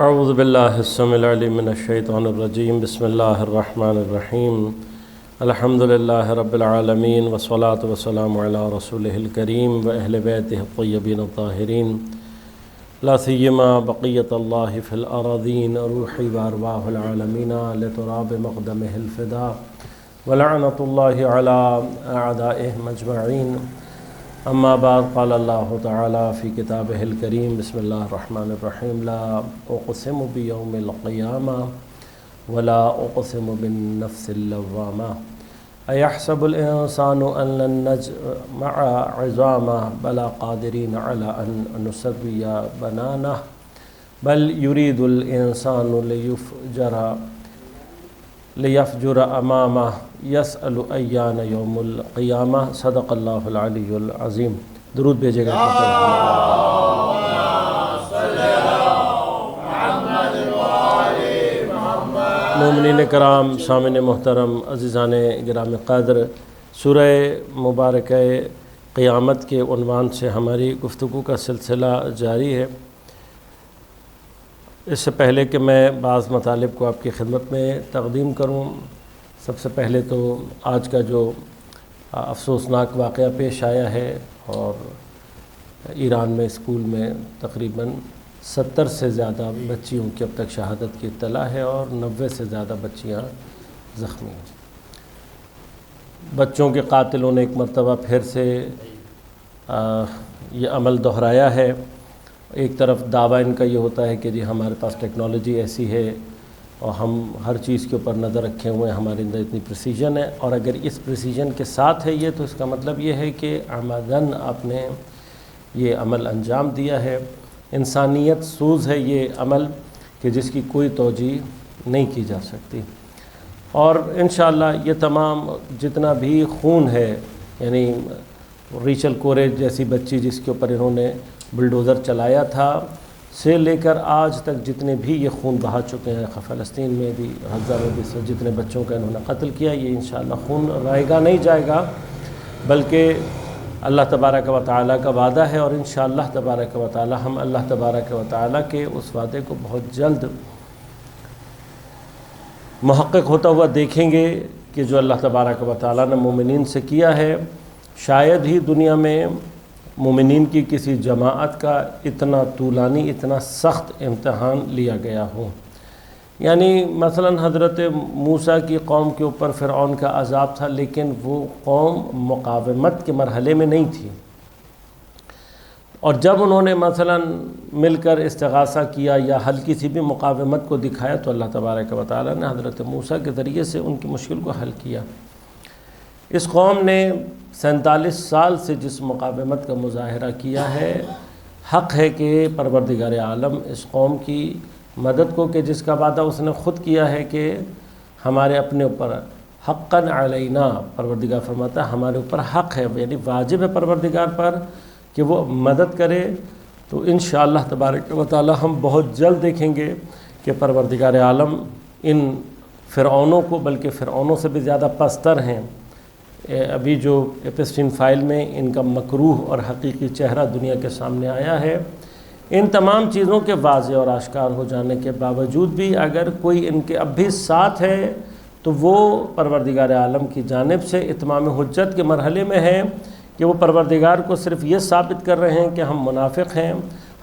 اعوذ باللہ السمیع العلیم من الشیطان الرجیم بسم اللہ الرحمن الرحیم الحمدللہ رب العالمین والصلاة والسلام علی رسولہ الکریم و اہل بیتہ الطیبین الطاہرین لا سیما بقیت اللہ فی الارضین روحی و ارواح العالمین لتراب مقدمہ الفدا ولعنۃ اللہ علی اعدائہ اجمعین اما بعد قال اللہ تعالی فی کتابہ الکریم بسم اللہ الرحمن الرحیم لا اقسم بیوم القیامہ ولا اقسم بالنفس اللوامہ ایحسب الانسان ان لن نجمع عظامہ بلا قادرین علی ان نسوی بنانہ بل یرید الانسان لیفجر امامہ یسأل ایان یوم القیامہ صدق اللہ العلی العظیم۔ درود بھیجے گا مومنین کرام، سامعین محترم، عزیزان گرامی قدر، سورہ مبارکہ قیامت کے عنوان سے ہماری گفتگو کا سلسلہ جاری ہے۔ اس سے پہلے کہ میں بعض مطالب کو آپ کی خدمت میں تقدیم کروں، سب سے پہلے تو آج کا جو افسوسناک واقعہ پیش آیا ہے اور ایران میں اسکول میں تقریباً 70 سے زیادہ بچیوں کی اب تک شہادت کی اطلاع ہے اور 90 سے زیادہ بچیاں زخمی ہیں۔ بچوں کے قاتلوں نے ایک مرتبہ پھر سے یہ عمل دہرایا ہے۔ ایک طرف دعویٰ ان کا یہ ہوتا ہے کہ جی ہمارے پاس ٹیکنالوجی ایسی ہے اور ہم ہر چیز کے اوپر نظر رکھے ہوئے ہیں، ہمارے اندر اتنی پریسیجن ہے، اور اگر اس پریسیجن کے ساتھ ہے یہ تو اس کا مطلب یہ ہے کہ عمداً آپ نے یہ عمل انجام دیا ہے۔ انسانیت سوز ہے یہ عمل کہ جس کی کوئی توجیہ نہیں کی جا سکتی، اور انشاءاللہ یہ تمام جتنا بھی خون ہے، یعنی ریچل کورج جیسی بچی جس کے اوپر انہوں نے بلڈوزر چلایا تھا سے لے کر آج تک جتنے بھی یہ خون بہا چکے ہیں، فلسطین میں بھی، غزہ میں بھی، جتنے بچوں کا انہوں نے قتل کیا، یہ انشاءاللہ خون رائے گا نہیں جائے گا، بلکہ اللہ تبارک و تعالیٰ کا وعدہ ہے، اور انشاءاللہ تبارک و تعالیٰ ہم اللہ تبارک و تعالیٰ کے اس وعدے کو بہت جلد محقق ہوتا ہوا دیکھیں گے کہ جو اللہ تبارک و تعالیٰ نے مومنین سے کیا ہے، شاید ہی دنیا میں مومنین کی کسی جماعت کا اتنا طولانی، اتنا سخت امتحان لیا گیا ہو۔ یعنی مثلا حضرت موسیٰ کی قوم کے اوپر فرعون کا عذاب تھا، لیکن وہ قوم مقاومت کے مرحلے میں نہیں تھی، اور جب انہوں نے مثلا مل کر استغاثہ کیا یا ہلکی سی بھی مقاومت کو دکھایا تو اللہ تبارک و تعالیٰ نے حضرت موسیٰ کے ذریعے سے ان کی مشکل کو حل کیا۔ اس قوم نے 47 سال سے جس مقاومت کا مظاہرہ کیا ہے، حق ہے کہ پروردگار عالم اس قوم کی مدد کو، کہ جس کا وعدہ اس نے خود کیا ہے کہ ہمارے اپنے اوپر حقاً علینا، پروردگار فرماتا ہے ہمارے اوپر حق ہے، یعنی واجب ہے پروردگار پر کہ وہ مدد کرے۔ تو انشاءاللہ تبارک و تعالی ہم بہت جلد دیکھیں گے کہ پروردگار عالم ان فرعونوں کو، بلکہ فرعونوں سے بھی زیادہ پستر ہیں، ابھی جو ایپسٹین فائل میں ان کا مکروہ اور حقیقی چہرہ دنیا کے سامنے آیا ہے، ان تمام چیزوں کے واضح اور آشکار ہو جانے کے باوجود بھی اگر کوئی ان کے اب بھی ساتھ ہے تو وہ پروردگار عالم کی جانب سے اتمام حجت کے مرحلے میں ہے کہ وہ پروردگار کو صرف یہ ثابت کر رہے ہیں کہ ہم منافق ہیں،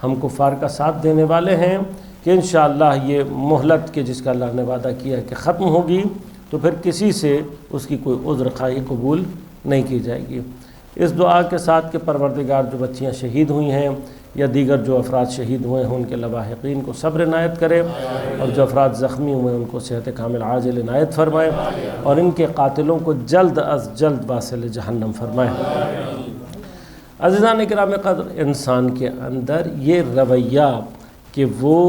ہم کفار کا ساتھ دینے والے ہیں، کہ انشاءاللہ یہ مہلت کے جس کا اللہ نے وعدہ کیا ہے کہ ختم ہوگی، تو پھر کسی سے اس کی کوئی عذر خواہی قبول نہیں کی جائے گی۔ اس دعا کے ساتھ کہ پروردگار جو بچیاں شہید ہوئی ہیں یا دیگر جو افراد شہید ہوئے ہیں ان کے لواحقین کو صبر عنایت کرے، اور جو افراد زخمی ہوئے ہیں ان کو صحت کامل عاجل عنایت فرمائے، اور ان کے قاتلوں کو جلد از جلد واصل جہنم فرمائے۔ عزیزان کرام قدر، انسان کے اندر یہ رویہ کہ وہ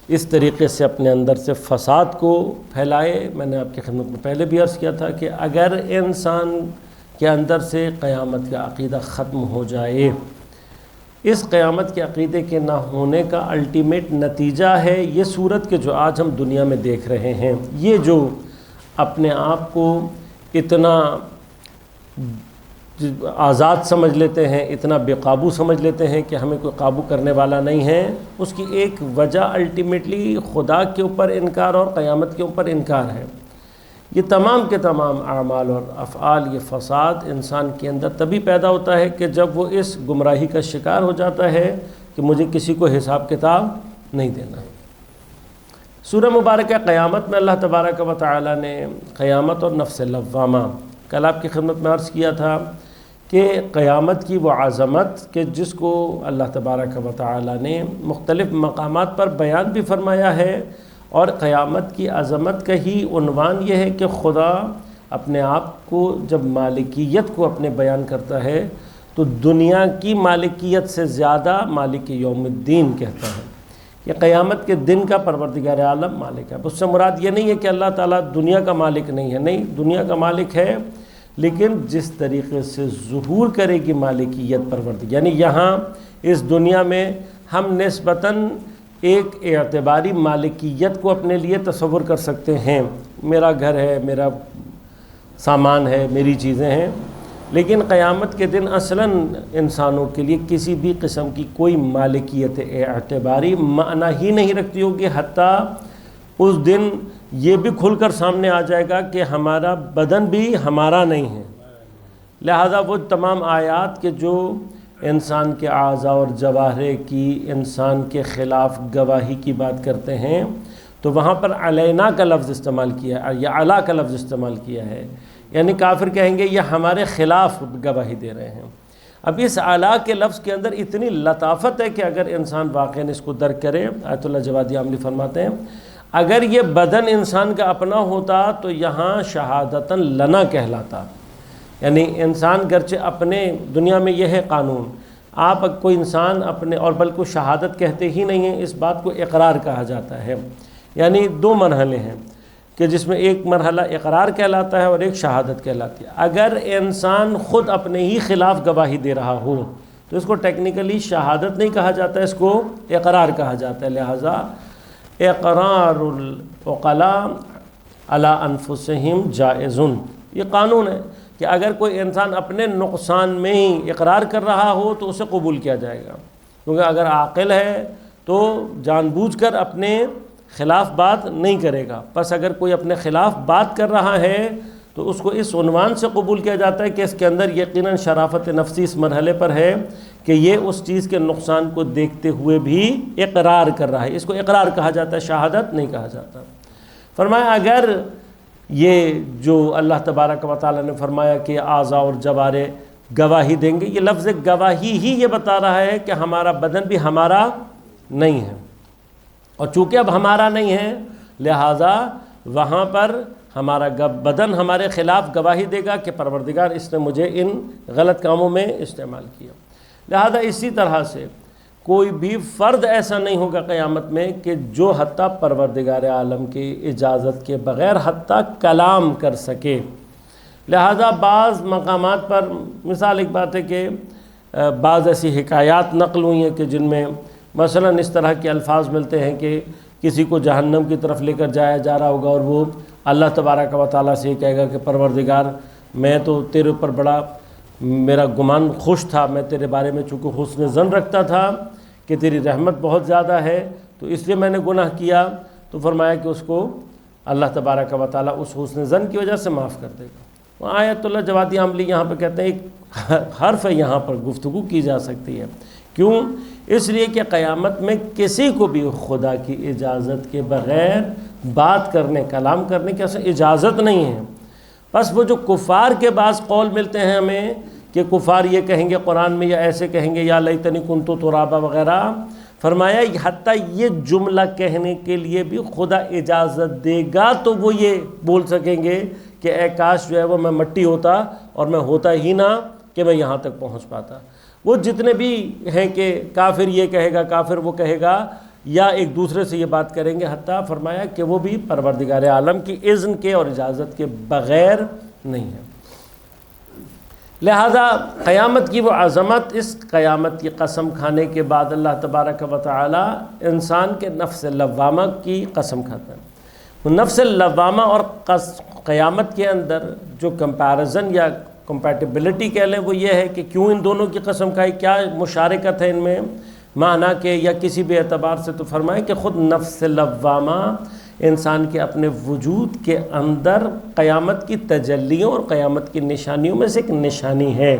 اس طریقے سے اپنے اندر سے فساد کو پھیلائے، میں نے آپ کی خدمت میں پہلے بھی عرض کیا تھا کہ اگر انسان کے اندر سے قیامت کا عقیدہ ختم ہو جائے، اس قیامت کے عقیدے کے نہ ہونے کا الٹیمیٹ نتیجہ ہے یہ صورت کہ جو آج ہم دنیا میں دیکھ رہے ہیں، یہ جو اپنے آپ کو اتنا آزاد سمجھ لیتے ہیں، اتنا بے قابو سمجھ لیتے ہیں کہ ہمیں کوئی قابو کرنے والا نہیں ہے، اس کی ایک وجہ الٹیمیٹلی خدا کے اوپر انکار اور قیامت کے اوپر انکار ہے۔ یہ تمام کے تمام اعمال اور افعال، یہ فساد انسان کے اندر تبھی پیدا ہوتا ہے کہ جب وہ اس گمراہی کا شکار ہو جاتا ہے کہ مجھے کسی کو حساب کتاب نہیں دینا۔ سورہ مبارکہ قیامت میں اللہ تبارک و تعالی نے قیامت اور نفس لوامہ، کل آپ کی خدمت میں عرض کیا تھا کہ قیامت کی وہ عظمت کہ جس کو اللہ تبارک و تعالی نے مختلف مقامات پر بیان بھی فرمایا ہے، اور قیامت کی عظمت کا ہی عنوان یہ ہے کہ خدا اپنے آپ کو جب مالکیت کو اپنے بیان کرتا ہے تو دنیا کی مالکیت سے زیادہ مالک یوم الدین کہتا ہے کہ قیامت کے دن کا پروردگار عالم مالک ہے۔ اس سے مراد یہ نہیں ہے کہ اللہ تعالیٰ دنیا کا مالک نہیں ہے، نہیں، دنیا کا مالک ہے، لیکن جس طریقے سے ظہور کرے گی مالکیت پروردگار، یعنی یہاں اس دنیا میں ہم نسبتاً ایک اعتباری مالکیت کو اپنے لیے تصور کر سکتے ہیں، میرا گھر ہے، میرا سامان ہے، میری چیزیں ہیں، لیکن قیامت کے دن اصلاً انسانوں کے لیے کسی بھی قسم کی کوئی مالکیت اعتباری معنی ہی نہیں رکھتی ہوگی، حتیٰ اس دن یہ بھی کھل کر سامنے آ جائے گا کہ ہمارا بدن بھی ہمارا نہیں ہے۔ لہذا وہ تمام آیات کے جو انسان کے اعضاء اور جوارح کی انسان کے خلاف گواہی کی بات کرتے ہیں، تو وہاں پر علینا کا لفظ استعمال کیا ہے یا علا کا لفظ استعمال کیا ہے، یعنی کافر کہیں گے یہ ہمارے خلاف گواہی دے رہے ہیں۔ اب اس علا کے لفظ کے اندر اتنی لطافت ہے کہ اگر انسان واقعاً اس کو درک کرے، آیت اللہ جوادی عاملی فرماتے ہیں اگر یہ بدن انسان کا اپنا ہوتا تو یہاں شہادتاً لنا کہلاتا، یعنی انسان گرچہ اپنے دنیا میں یہ ہے قانون، آپ کوئی انسان اپنے، اور بلکہ شہادت کہتے ہی نہیں ہیں، اس بات کو اقرار کہا جاتا ہے، یعنی دو مرحلے ہیں کہ جس میں ایک مرحلہ اقرار کہلاتا ہے اور ایک شہادت کہلاتی ہے۔ اگر انسان خود اپنے ہی خلاف گواہی دے رہا ہو تو اس کو ٹیکنیکلی شہادت نہیں کہا جاتا ہے، اس کو اقرار کہا جاتا ہے۔ لہٰذا اقرار العقلاء علی انفسہم جائز، یہ قانون ہے کہ اگر کوئی انسان اپنے نقصان میں ہی اقرار کر رہا ہو تو اسے قبول کیا جائے گا، کیونکہ اگر عاقل ہے تو جان بوجھ کر اپنے خلاف بات نہیں کرے گا، پس اگر کوئی اپنے خلاف بات کر رہا ہے تو اس کو اس عنوان سے قبول کیا جاتا ہے کہ اس کے اندر یقیناً شرافت نفسی اس مرحلے پر ہے کہ یہ اس چیز کے نقصان کو دیکھتے ہوئے بھی اقرار کر رہا ہے، اس کو اقرار کہا جاتا ہے، شہادت نہیں کہا جاتا۔ فرمایا اگر یہ جو اللہ تبارک و تعالیٰ نے فرمایا کہ اعضاء اور جوارح گواہی دیں گے، یہ لفظ گواہی ہی یہ بتا رہا ہے کہ ہمارا بدن بھی ہمارا نہیں ہے، اور چونکہ اب ہمارا نہیں ہے لہٰذا وہاں پر ہمارا بدن ہمارے خلاف گواہی دے گا کہ پروردگار اس نے مجھے ان غلط کاموں میں استعمال کیا۔ لہذا اسی طرح سے کوئی بھی فرد ایسا نہیں ہوگا قیامت میں کہ جو حتیٰ پروردگار عالم کی اجازت کے بغیر حتیٰ کلام کر سکے۔ لہذا بعض مقامات پر مثال ایک بات ہے کہ بعض ایسی حکایات نقل ہوئی ہیں کہ جن میں مثلا اس طرح کے الفاظ ملتے ہیں کہ کسی کو جہنم کی طرف لے کر جایا جا رہا ہوگا اور وہ اللہ تبارک و تعالیٰ سے یہ کہے گا کہ پروردگار میں تو تیرے اوپر بڑا میرا گمان خوش تھا، میں تیرے بارے میں چونکہ حسن ظن رکھتا تھا کہ تیری رحمت بہت زیادہ ہے تو اس لیے میں نے گناہ کیا، تو فرمایا کہ اس کو اللہ تبارک و تعالیٰ اس حسن ظن کی وجہ سے معاف کر دے گا۔ آیت اللہ جوادی عاملی یہاں پہ کہتے ہیں ایک حرف ہے، یہاں پر گفتگو کی جا سکتی ہے، کیوں؟ اس لیے کہ قیامت میں کسی کو بھی خدا کی اجازت کے بغیر بات کرنے، کلام کرنے کی اجازت نہیں ہے۔ بس وہ جو کفار کے بعض قول ملتے ہیں ہمیں کہ کفار یہ کہیں گے قرآن میں، یا ایسے کہیں گے یا لیتنی کنت ترابا وغیرہ، فرمایا حتیٰ یہ جملہ کہنے کے لیے بھی خدا اجازت دے گا تو وہ یہ بول سکیں گے کہ اے کاش جو ہے وہ میں مٹی ہوتا اور میں ہوتا ہی نہ کہ میں یہاں تک پہنچ پاتا۔ وہ جتنے بھی ہیں کہ کافر یہ کہے گا، کافر وہ کہے گا، یا ایک دوسرے سے یہ بات کریں گے، حتیٰ فرمایا کہ وہ بھی پروردگار عالم کی اذن کے اور اجازت کے بغیر نہیں ہے۔ لہذا قیامت کی وہ عظمت، اس قیامت کی قسم کھانے کے بعد اللہ تبارک و تعالی انسان کے نفس لوامہ کی قسم کھاتا ہے۔ وہ نفس لوامہ اور قیامت کے اندر جو کمپیریزن یا کمپیٹیبلٹی کہہ لیں وہ یہ ہے کہ کیوں ان دونوں کی قسم کھائی، کیا مشارکت ہے ان میں معنی کے یا کسی بھی اعتبار سے، تو فرمائیں کہ خود نفس لوامہ انسان کے اپنے وجود کے اندر قیامت کی تجلیوں اور قیامت کی نشانیوں میں سے ایک نشانی ہے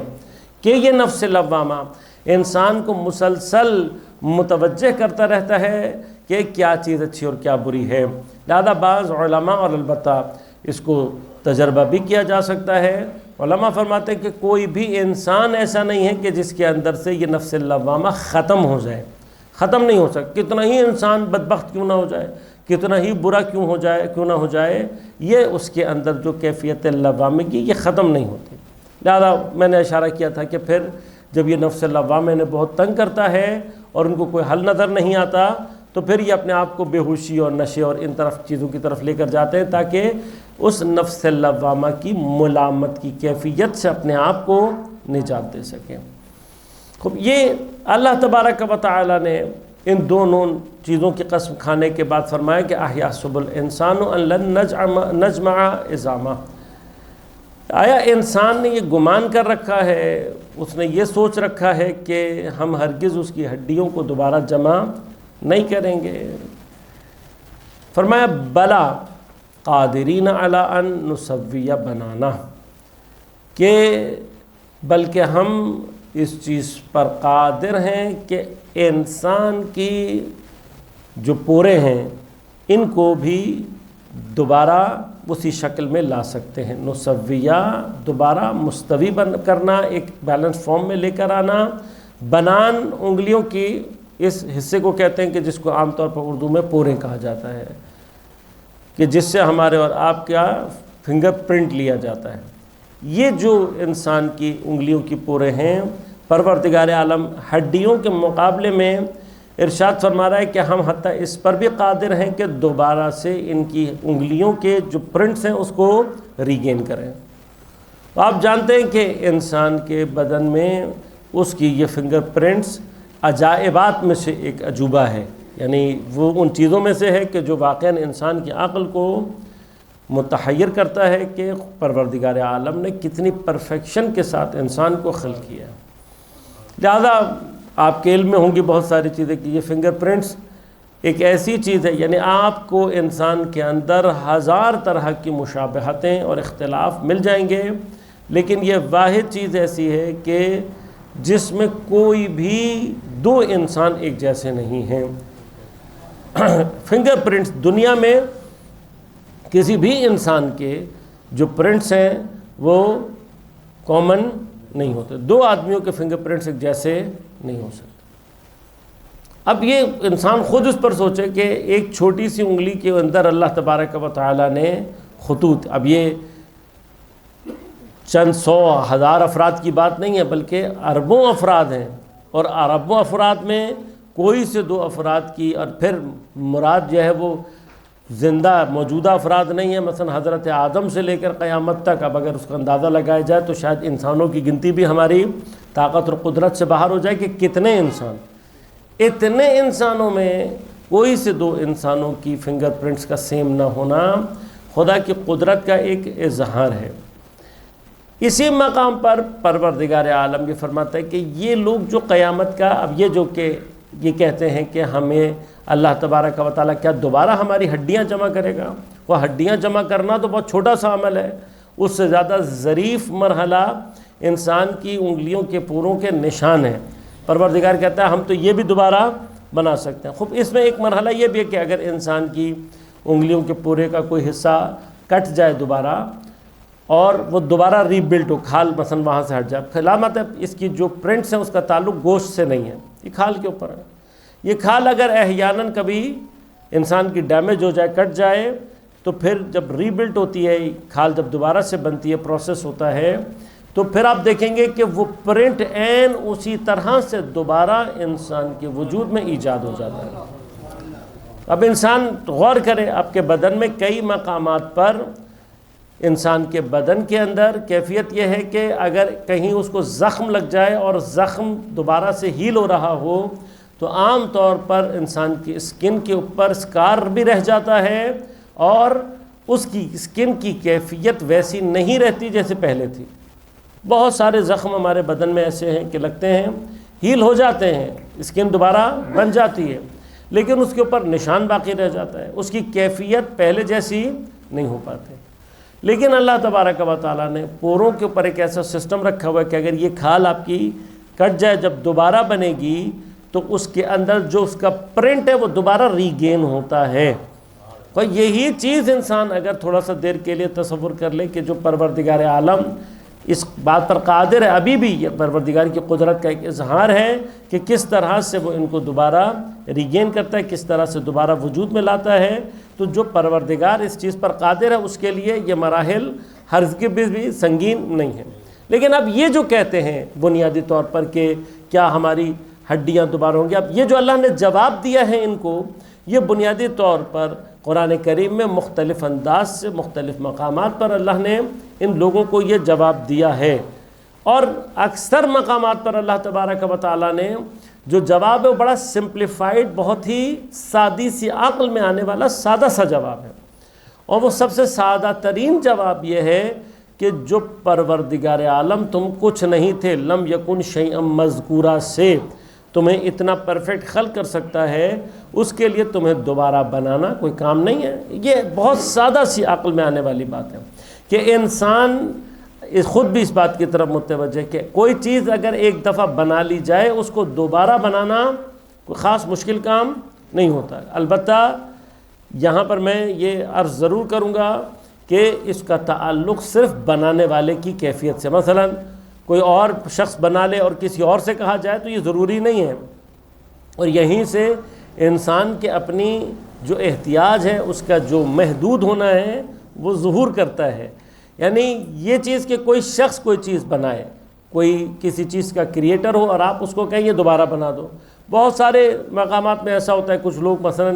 کہ یہ نفس لوامہ انسان کو مسلسل متوجہ کرتا رہتا ہے کہ کیا چیز اچھی اور کیا بری ہے۔ لہذا بعض علماء، اور البتہ اس کو تجربہ بھی کیا جا سکتا ہے، علماء فرماتے ہیں کہ کوئی بھی انسان ایسا نہیں ہے کہ جس کے اندر سے یہ نفس لوامہ ختم ہو جائے، ختم نہیں ہو سکتا، کتنا ہی انسان بدبخت کیوں نہ ہو جائے، کتنا ہی برا کیوں نہ ہو جائے، یہ اس کے اندر جو کیفیت لوامگی یہ ختم نہیں ہوتی۔ لہذا میں نے اشارہ کیا تھا کہ پھر جب یہ نفس لوامہ نے بہت تنگ کرتا ہے اور ان کو کوئی حل نظر نہیں آتا، تو پھر یہ اپنے آپ کو بے ہوشی اور نشے اور ان طرف چیزوں کی طرف لے کر جاتے ہیں تاکہ اس نفس لوامہ کی ملامت کی کیفیت سے اپنے آپ کو نجات دے سکیں۔ خوب، یہ اللہ تبارک و تعالی نے ان دونوں چیزوں کی قسم کھانے کے بعد فرمایا کہ احیحسب الانسان ان لن نجمع عظامہ، آیا انسان نے یہ گمان کر رکھا ہے، اس نے یہ سوچ رکھا ہے کہ ہم ہرگز اس کی ہڈیوں کو دوبارہ جمع نہیں کریں گے؟ فرمایا بلا قادرین علی ان نسوی بنانا، کہ بلکہ ہم اس چیز پر قادر ہیں کہ انسان کی جو پورے ہیں ان کو بھی دوبارہ اسی شکل میں لا سکتے ہیں۔ نسویہ دوبارہ مستوی کرنا، ایک بیلنس فارم میں لے کر آنا۔ بنان انگلیوں کی اس حصے کو کہتے ہیں کہ جس کو عام طور پر اردو میں پورے کہا جاتا ہے، کہ جس سے ہمارے اور آپ کا فنگر پرنٹ لیا جاتا ہے۔ یہ جو انسان کی انگلیوں کی پورے ہیں، پروردگار عالم ہڈیوں کے مقابلے میں ارشاد فرما رہا ہے کہ ہم حتیٰ اس پر بھی قادر ہیں کہ دوبارہ سے ان کی انگلیوں کے جو پرنٹس ہیں اس کو ریگین کریں۔ تو آپ جانتے ہیں کہ انسان کے بدن میں اس کی یہ فنگر پرنٹس عجائبات میں سے ایک عجوبہ ہے، یعنی وہ ان چیزوں میں سے ہے کہ جو واقعاً انسان کی عقل کو متحیر کرتا ہے کہ پروردگار عالم نے کتنی پرفیکشن کے ساتھ انسان کو خلق کیا ہے۔ لہذا آپ کے علم میں ہوں گی بہت ساری چیزیں کہ یہ فنگر پرنٹس ایک ایسی چیز ہے، یعنی آپ کو انسان کے اندر ہزار طرح کی مشابہتیں اور اختلاف مل جائیں گے، لیکن یہ واحد چیز ایسی ہے کہ جس میں کوئی بھی دو انسان ایک جیسے نہیں ہیں۔ فنگر پرنٹس دنیا میں کسی بھی انسان کے جو پرنٹس ہیں وہ کامن نہیں ہوتے، دو آدمیوں کے فنگر پرنٹس ایک جیسے نہیں ہو سکتے۔ اب یہ انسان خود اس پر سوچے کہ ایک چھوٹی سی انگلی کے اندر اللہ تبارک و تعالی نے خطوط، اب یہ چند سو ہزار افراد کی بات نہیں ہے بلکہ اربوں افراد ہیں، اور اربوں افراد میں کوئی سے دو افراد کی، اور پھر مراد جو ہے وہ زندہ موجودہ افراد نہیں ہے، مثلا حضرت آدم سے لے کر قیامت تک، اب اگر اس کا اندازہ لگایا جائے تو شاید انسانوں کی گنتی بھی ہماری طاقت اور قدرت سے باہر ہو جائے کہ کتنے انسان، اتنے انسانوں میں کوئی سے دو انسانوں کی فنگر پرنٹس کا سیم نہ ہونا خدا کی قدرت کا ایک اظہار ہے۔ اسی مقام پر پروردگار عالم یہ فرماتا ہے کہ یہ لوگ جو قیامت کا، اب یہ جو کہ یہ کہتے ہیں کہ ہمیں اللہ تبارک و تعالیٰ کیا دوبارہ ہماری ہڈیاں جمع کرے گا، وہ ہڈیاں جمع کرنا تو بہت چھوٹا سا عمل ہے، اس سے زیادہ ظریف مرحلہ انسان کی انگلیوں کے پوروں کے نشان ہیں۔ پروردگار کہتا ہے ہم تو یہ بھی دوبارہ بنا سکتے ہیں۔ خوب، اس میں ایک مرحلہ یہ بھی ہے کہ اگر انسان کی انگلیوں کے پورے کا کوئی حصہ کٹ جائے دوبارہ اور وہ دوبارہ ری بلڈ ہو، کھال مثلا وہاں سے ہٹ جائے، علامت ہے اس کی جو پرنٹس ہیں اس کا تعلق گوشت سے نہیں ہے، یہ کھال کے اوپر ہے۔ یہ کھال اگر احیاناً کبھی انسان کی ڈیمیج ہو جائے، کٹ جائے، تو پھر جب ری بلڈ ہوتی ہے کھال، جب دوبارہ سے بنتی ہے، پروسیس ہوتا ہے، تو پھر آپ دیکھیں گے کہ وہ پرنٹ عین اسی طرح سے دوبارہ انسان کے وجود میں ایجاد ہو جاتا ہے۔ اب انسان غور کرے، آپ کے بدن میں کئی مقامات پر انسان کے بدن کے اندر کیفیت یہ ہے کہ اگر کہیں اس کو زخم لگ جائے اور زخم دوبارہ سے ہیل ہو رہا ہو تو عام طور پر انسان کی اسکن کے اوپر اسکار بھی رہ جاتا ہے اور اس کی اسکن کی کیفیت ویسی نہیں رہتی جیسے پہلے تھی۔ بہت سارے زخم ہمارے بدن میں ایسے ہیں کہ لگتے ہیں ہیل ہو جاتے ہیں، اسکن دوبارہ بن جاتی ہے، لیکن اس کے اوپر نشان باقی رہ جاتا ہے، اس کی کیفیت پہلے جیسی نہیں ہو پاتے۔ لیکن اللہ تبارک و تعالیٰ نے پوروں کے اوپر ایک ایسا سسٹم رکھا ہوا ہے کہ اگر یہ کھال آپ کی کٹ جائے، جب دوبارہ بنے گی تو اس کے اندر جو اس کا پرنٹ ہے وہ دوبارہ ریگین ہوتا ہے۔ اور یہی چیز انسان اگر تھوڑا سا دیر کے لیے تصور کر لے کہ جو پروردگار عالم اس بات پر قادر ہے، ابھی بھی یہ پروردگار کی قدرت کا ایک اظہار ہے کہ کس طرح سے وہ ان کو دوبارہ ریگین کرتا ہے، کس طرح سے دوبارہ وجود میں لاتا ہے، تو جو پروردگار اس چیز پر قادر ہے اس کے لیے یہ مراحل ہرگز بھی سنگین نہیں ہیں۔ لیکن اب یہ جو کہتے ہیں بنیادی طور پر کہ کیا ہماری ہڈیاں دوبارہ ہوں گی، اب یہ جو اللہ نے جواب دیا ہے ان کو، یہ بنیادی طور پر قرآن کریم میں مختلف انداز سے مختلف مقامات پر اللہ نے ان لوگوں کو یہ جواب دیا ہے، اور اکثر مقامات پر اللہ تبارک و تعالیٰ نے جو جواب ہے وہ بڑا سمپلیفائڈ، بہت ہی سادی سی عقل میں آنے والا سادہ سا جواب ہے، اور وہ سب سے سادہ ترین جواب یہ ہے کہ جو پروردگار عالم تم کچھ نہیں تھے، لم یکن شیئا مذکورا سے تمہیں اتنا پرفیکٹ خلق کر سکتا ہے، اس کے لیے تمہیں دوبارہ بنانا کوئی کام نہیں ہے۔ یہ بہت سادہ سی عقل میں آنے والی بات ہے کہ انسان خود بھی اس بات کی طرف متوجہ کہ کوئی چیز اگر ایک دفعہ بنا لی جائے اس کو دوبارہ بنانا کوئی خاص مشکل کام نہیں ہوتا۔ البتہ یہاں پر میں یہ عرض ضرور کروں گا کہ اس کا تعلق صرف بنانے والے کی کیفیت سے، مثلا کوئی اور شخص بنا لے اور کسی اور سے کہا جائے تو یہ ضروری نہیں ہے، اور یہیں سے انسان کے اپنی جو احتیاج ہے اس کا جو محدود ہونا ہے وہ ظہور کرتا ہے۔ یعنی یہ چیز کہ کوئی شخص کوئی چیز بنائے، کوئی کسی چیز کا کریٹر ہو اور آپ اس کو کہیں یہ دوبارہ بنا دو۔ بہت سارے مقامات میں ایسا ہوتا ہے، کچھ لوگ مثلا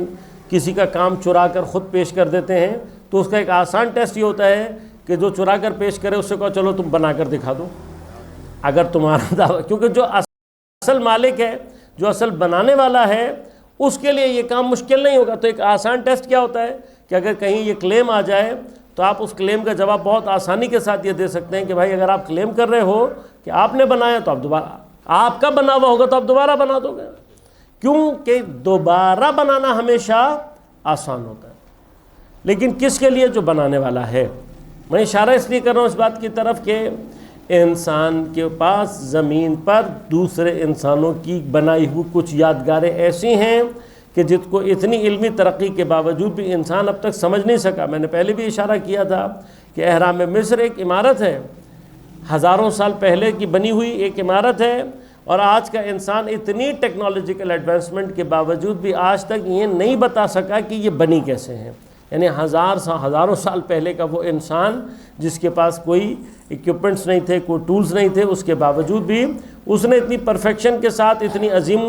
کسی کا کام چرا کر خود پیش کر دیتے ہیں، تو اس کا ایک آسان ٹیسٹ یہ ہوتا ہے کہ جو چرا کر پیش کرے اس سے کہو چلو تم بنا کر دکھا دو، اگر تمہارا دعویٰ، کیونکہ جو اصل مالک ہے، جو اصل بنانے والا ہے، اس کے لیے یہ کام مشکل نہیں ہوگا۔ تو ایک آسان ٹیسٹ کیا ہوتا ہے کہ اگر کہیں یہ کلیم آ جائے تو آپ اس کلیم کا جواب بہت آسانی کے ساتھ یہ دے سکتے ہیں کہ بھائی اگر آپ کلیم کر رہے ہو کہ آپ نے بنایا تو آپ دوبارہ، آپ کا بنا ہوا ہوگا تو آپ دوبارہ بنا دو گے، کیونکہ دوبارہ بنانا ہمیشہ آسان ہوتا ہے، لیکن کس کے لیے؟ جو بنانے والا ہے۔ میں اشارہ اس لیے کر رہا ہوں اس بات کی طرف کہ انسان کے پاس زمین پر دوسرے انسانوں کی بنائی ہوئی کچھ یادگاریں ایسی ہیں کہ جس کو اتنی علمی ترقی کے باوجود بھی انسان اب تک سمجھ نہیں سکا۔ میں نے پہلے بھی اشارہ کیا تھا کہ اہرام مصر ایک عمارت ہے، ہزاروں سال پہلے کی بنی ہوئی ایک عمارت ہے، اور آج کا انسان اتنی ٹیکنالوجیکل ایڈوانسمنٹ کے باوجود بھی آج تک یہ نہیں بتا سکا کہ یہ بنی کیسے ہیں۔ یعنی ہزاروں سال پہلے کا وہ انسان جس کے پاس کوئی ایکوپمنٹس نہیں تھے، کوئی ٹولز نہیں تھے، اس کے باوجود بھی اس نے اتنی پرفیکشن کے ساتھ اتنی عظیم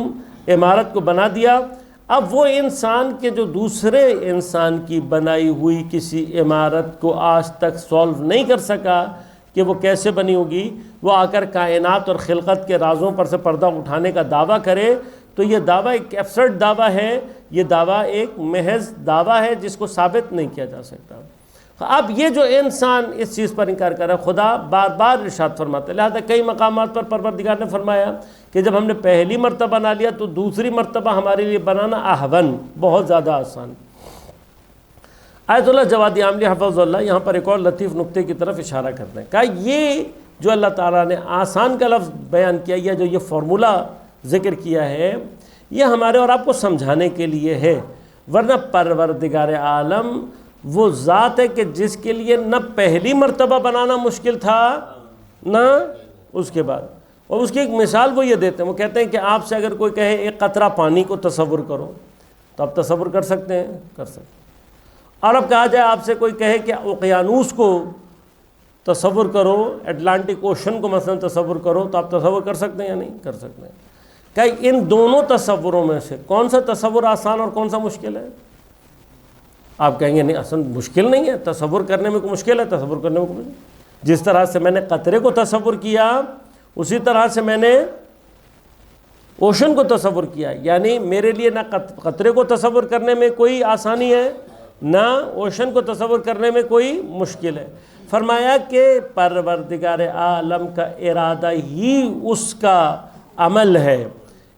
عمارت کو بنا دیا۔ اب وہ انسان کے جو دوسرے انسان کی بنائی ہوئی کسی عمارت کو آج تک سولو نہیں کر سکا کہ وہ کیسے بنی ہوگی، وہ آ کر کائنات اور خلقت کے رازوں پر سے پردہ اٹھانے کا دعویٰ کرے، تو یہ دعویٰ ایک ایبسرڈ دعویٰ ہے، یہ دعویٰ ایک محض دعویٰ ہے جس کو ثابت نہیں کیا جا سکتا۔ اب یہ جو انسان اس چیز پر انکار کر رہا ہے، خدا بار بار ارشاد فرماتا ہے، لہذا کئی مقامات پر پروردگار نے فرمایا کہ جب ہم نے پہلی مرتبہ بنا لیا تو دوسری مرتبہ ہمارے لیے بنانا احون، بہت زیادہ آسان۔ آیت اللہ جوادی عاملی حفظ اللہ یہاں پر ایک اور لطیف نقطے کی طرف اشارہ کرتے ہیں، کہا یہ جو اللہ تعالیٰ نے آسان کا لفظ بیان کیا، یا جو یہ فارمولہ ذکر کیا ہے، یہ ہمارے اور آپ کو سمجھانے کے لیے ہے، ورنہ پروردگار عالم وہ ذات ہے کہ جس کے لیے نہ پہلی مرتبہ بنانا مشکل تھا نہ اس کے بعد۔ اور اس کی ایک مثال وہ یہ دیتے ہیں، وہ کہتے ہیں کہ آپ سے اگر کوئی کہے ایک قطرہ پانی کو تصور کرو تو آپ تصور کر سکتے ہیں؟ کر سکتے ہیں۔ اور اب کہا جائے آپ سے کوئی کہے کہ اوقیانوس کو تصور کرو، اٹلانٹک اوشن کو مثلا تصور کرو، تو آپ تصور کر سکتے ہیں یا نہیں کر سکتے ہیں؟ کہ ان دونوں تصوروں میں سے کون سا تصور آسان اور کون سا مشکل ہے؟ آپ کہیں گے نہیں، اصل مشکل نہیں ہے، تصور کرنے میں کوئی مشکل ہے؟ تصور کرنے میں کوئی مشکل، جس طرح سے میں نے قطرے کو تصور کیا اسی طرح سے میں نے اوشن کو تصور کیا، یعنی میرے لیے نہ قطرے کو تصور کرنے میں کوئی آسانی ہے نہ اوشن کو تصور کرنے میں کوئی مشکل ہے۔ فرمایا کہ پروردگار عالم کا ارادہ ہی اس کا عمل ہے،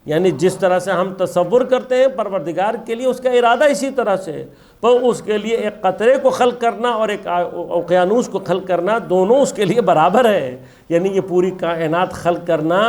یعنی جس طرح سے ہم تصور کرتے ہیں پروردگار کے لیے اس کا ارادہ اسی طرح سے، تو اس کے لیے ایک قطرے کو خلق کرنا اور ایک اوقیانوس کو خلق کرنا دونوں اس کے لیے برابر ہے، یعنی یہ پوری کائنات خلق کرنا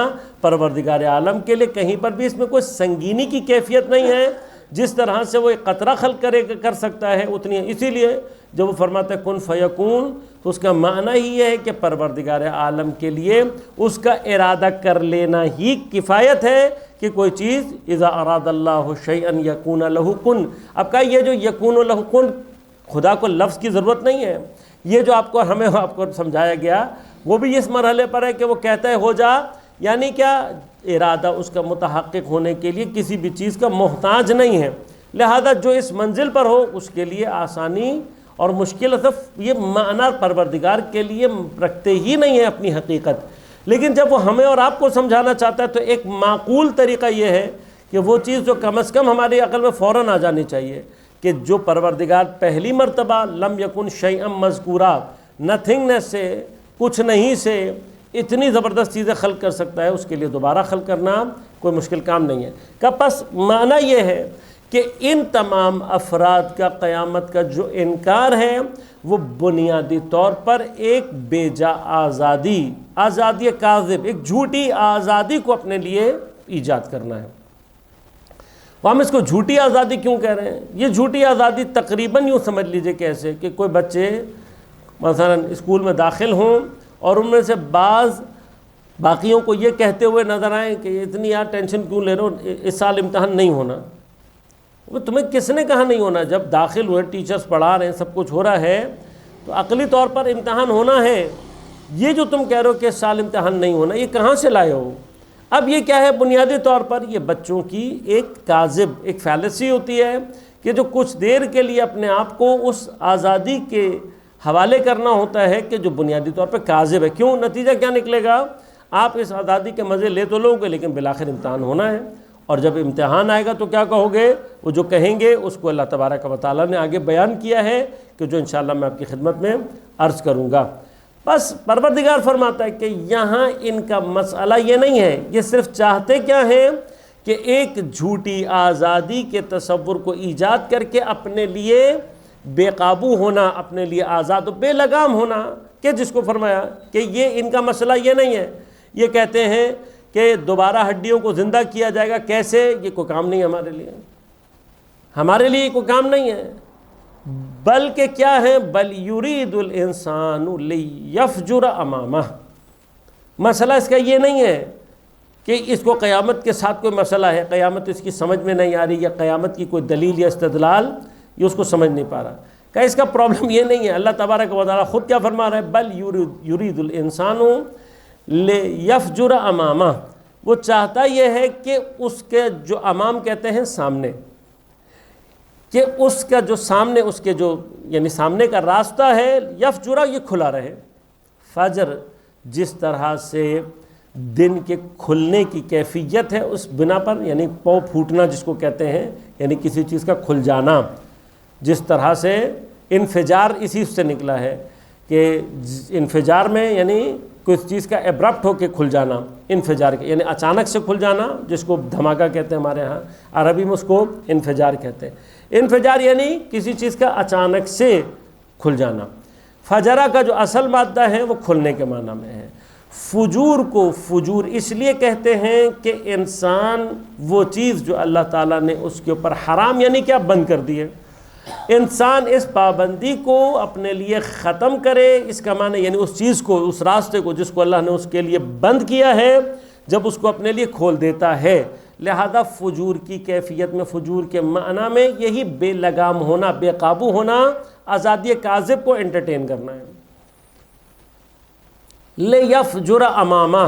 پروردگار عالم کے لیے کہیں پر بھی اس میں کوئی سنگینی کی کیفیت نہیں ہے، جس طرح سے وہ ایک قطرہ خلق کر سکتا ہے اتنی ہے۔ اسی لیے جب وہ فرماتا ہے کن فیکون تو اس کا معنی ہی یہ ہے کہ پروردگار عالم کے لیے اس کا ارادہ کر لینا ہی کفایت ہے کہ کوئی چیز اذا اراد اللہ شیئا یکون لہ کن۔ اب کہا یہ جو یکون لہ کن، خدا کو لفظ کی ضرورت نہیں ہے، یہ جو آپ کو سمجھایا گیا وہ بھی اس مرحلے پر ہے کہ وہ کہتا ہے ہو جا، یعنی کیا ارادہ اس کا متحقق ہونے کے لیے کسی بھی چیز کا محتاج نہیں ہے، لہذا جو اس منزل پر ہو اس کے لیے آسانی اور مشکل یہ معنی پروردگار کے لیے رکھتے ہی نہیں ہے اپنی حقیقت۔ لیکن جب وہ ہمیں اور آپ کو سمجھانا چاہتا ہے تو ایک معقول طریقہ یہ ہے کہ وہ چیز جو کم از کم ہماری عقل میں فوراً آ جانی چاہیے کہ جو پروردگار پہلی مرتبہ لم یکن شیئا مذکورا، نتھنگنیس سے، کچھ نہیں سے اتنی زبردست چیزیں خلق کر سکتا ہے، اس کے لیے دوبارہ خلق کرنا کوئی مشکل کام نہیں ہے۔ کہ پس معنی یہ ہے کہ ان تمام افراد کا قیامت کا جو انکار ہے وہ بنیادی طور پر ایک بے جا آزادی کاذب، ایک جھوٹی آزادی کو اپنے لیے ایجاد کرنا ہے۔ ہم اس کو جھوٹی آزادی کیوں کہہ رہے ہیں؟ یہ جھوٹی آزادی تقریباً یوں سمجھ لیجئے کیسے کہ کوئی بچے مثلا اسکول میں داخل ہوں اور ان میں سے بعض باقیوں کو یہ کہتے ہوئے نظر آئیں کہ اتنی یار ٹینشن کیوں لے رہے ہو، اس سال امتحان نہیں ہونا۔ وہ تمہیں کس نے کہا نہیں ہونا؟ جب داخل ہوئے، ٹیچرز پڑھا رہے ہیں، سب کچھ ہو رہا ہے تو عقلی طور پر امتحان ہونا ہے۔ یہ جو تم کہہ رہے ہو کہ اس سال امتحان نہیں ہونا، یہ کہاں سے لائے ہو؟ اب یہ کیا ہے؟ بنیادی طور پر یہ بچوں کی ایک کاذب، ایک فیلسی ہوتی ہے کہ جو کچھ دیر کے لیے اپنے آپ کو اس آزادی کے حوالے کرنا ہوتا ہے کہ جو بنیادی طور پہ کاذب ہے۔ کیوں؟ نتیجہ کیا نکلے گا؟ آپ اس آزادی کے مزے لے تو لو گے لیکن بالآخر امتحان ہونا ہے، اور جب امتحان آئے گا تو کیا کہو گے؟ وہ جو کہیں گے اس کو اللہ تبارک و تعالیٰ نے آگے بیان کیا ہے کہ جو انشاءاللہ میں آپ کی خدمت میں عرض کروں گا۔ بس پروردگار فرماتا ہے کہ یہاں ان کا مسئلہ یہ نہیں ہے، یہ صرف چاہتے کیا ہیں کہ ایک جھوٹی آزادی کے تصور کو ایجاد کر کے اپنے لیے بے قابو ہونا، اپنے لیے آزاد و بے لگام ہونا، کہ جس کو فرمایا کہ یہ ان کا مسئلہ یہ نہیں ہے۔ یہ کہتے ہیں کہ دوبارہ ہڈیوں کو زندہ کیا جائے گا، کیسے؟ یہ کوئی کام نہیں ہے ہمارے لیے یہ کوئی کام نہیں ہے، بلکہ کیا ہے؟ بل یرید الانسان لیفجر امامہ۔ مسئلہ اس کا یہ نہیں ہے کہ اس کو قیامت کے ساتھ کوئی مسئلہ ہے، قیامت اس کی سمجھ میں نہیں آ رہی، یا قیامت کی کوئی دلیل یا استدلال یہ اس کو سمجھ نہیں پا رہا، کہ اس کا پرابلم یہ نہیں ہے۔ اللہ تبارک و تعالیٰ خود کیا فرما رہا ہے؟ بل یرید الانسان لیفجر امامہ، وہ چاہتا یہ ہے کہ اس کے جو امام کہتے ہیں سامنے، کہ اس کا جو سامنے، اس کے جو یعنی سامنے کا راستہ ہے، یفجرہ یہ کھلا رہے۔ فجر جس طرح سے دن کے کھلنے کی کیفیت ہے اس بنا پر، یعنی پاؤں پھوٹنا جس کو کہتے ہیں، یعنی کسی چیز کا کھل جانا، جس طرح سے انفجار اسی سے نکلا ہے کہ انفجار میں یعنی کچھ چیز کا ایبرپٹ ہو کے کھل جانا، انفجار کے یعنی اچانک سے کھل جانا، جس کو دھماکہ کہتے ہیں ہمارے ہاں، عربی میں اس کو انفجار کہتے ہیں۔ انفجار یعنی کسی چیز کا اچانک سے کھل جانا۔ فجرہ کا جو اصل مادہ ہے وہ کھلنے کے معنی میں ہے۔ فجور کو فجور اس لیے کہتے ہیں کہ انسان وہ چیز جو اللہ تعالیٰ نے اس کے اوپر حرام یعنی کیا بند کر دی ہے، انسان اس پابندی کو اپنے لیے ختم کرے، اس کا معنی یعنی اس چیز کو، اس راستے کو جس کو اللہ نے اس کے لیے بند کیا ہے، جب اس کو اپنے لیے کھول دیتا ہے، لہذا فجور کی کیفیت میں، فجور کے معنی میں یہی بے لگام ہونا، بے قابو ہونا، آزادی کاذب کو انٹرٹین کرنا ہے۔ لیفجر امامہ،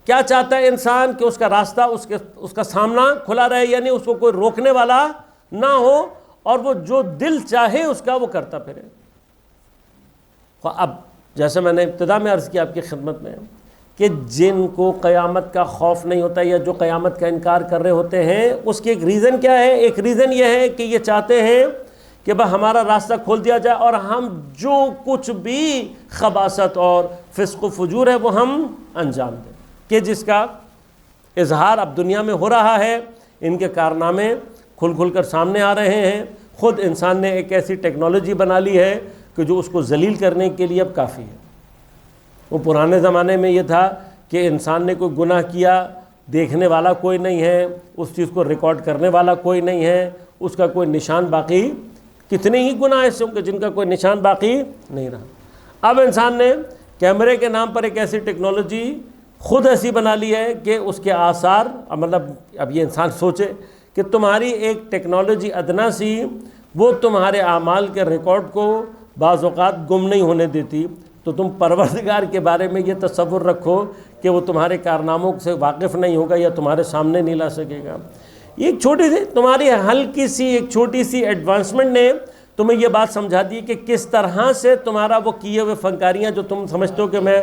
کیا چاہتا ہے انسان؟ کہ اس کا راستہ، اس کا سامنا کھلا رہے، یعنی اس کو کوئی روکنے والا نہ ہو، اور وہ جو دل چاہے اس کا وہ کرتا پھرے۔ اب جیسے میں نے ابتدا میں عرض کیا آپ کی خدمت میں کہ جن کو قیامت کا خوف نہیں ہوتا یا جو قیامت کا انکار کر رہے ہوتے ہیں، اس کی ایک ریزن کیا ہے؟ ایک ریزن یہ ہے کہ یہ چاہتے ہیں کہ بس ہمارا راستہ کھول دیا جائے اور ہم جو کچھ بھی خباثت اور فسق و فجور ہے وہ ہم انجام دیں، کہ جس کا اظہار اب دنیا میں ہو رہا ہے، ان کے کارنامے کھل کھل کر سامنے آ رہے ہیں۔ خود انسان نے ایک ایسی ٹیکنالوجی بنا لی ہے کہ جو اس کو ذلیل کرنے کے لیے اب کافی ہے۔ وہ پرانے زمانے میں یہ تھا کہ انسان نے کوئی گناہ کیا، دیکھنے والا کوئی نہیں ہے، اس چیز کو ریکارڈ کرنے والا کوئی نہیں ہے، اس کا کوئی نشان باقی، کتنے ہی گناہ ایسے ہوں گے جن کا کوئی نشان باقی نہیں رہا۔ اب انسان نے کیمرے کے نام پر ایک ایسی ٹیکنالوجی خود ایسی بنا لی ہے کہ اس کے آثار، مطلب اب یہ انسان سوچے کہ تمہاری ایک ٹیکنالوجی ادنا سی وہ تمہارے اعمال کے ریکارڈ کو بعض اوقات گم نہیں ہونے دیتی، تو تم پروردگار کے بارے میں یہ تصور رکھو کہ وہ تمہارے کارناموں سے واقف نہیں ہوگا یا تمہارے سامنے نہیں لا سکے گا۔ یہ ایک چھوٹی سی تمہاری ہلکی سی ایک چھوٹی سی ایڈوانسمنٹ نے تمہیں یہ بات سمجھا دی کہ کس طرح سے تمہارا وہ کیے ہوئے فنکاریاں جو تم سمجھتے ہو کہ میں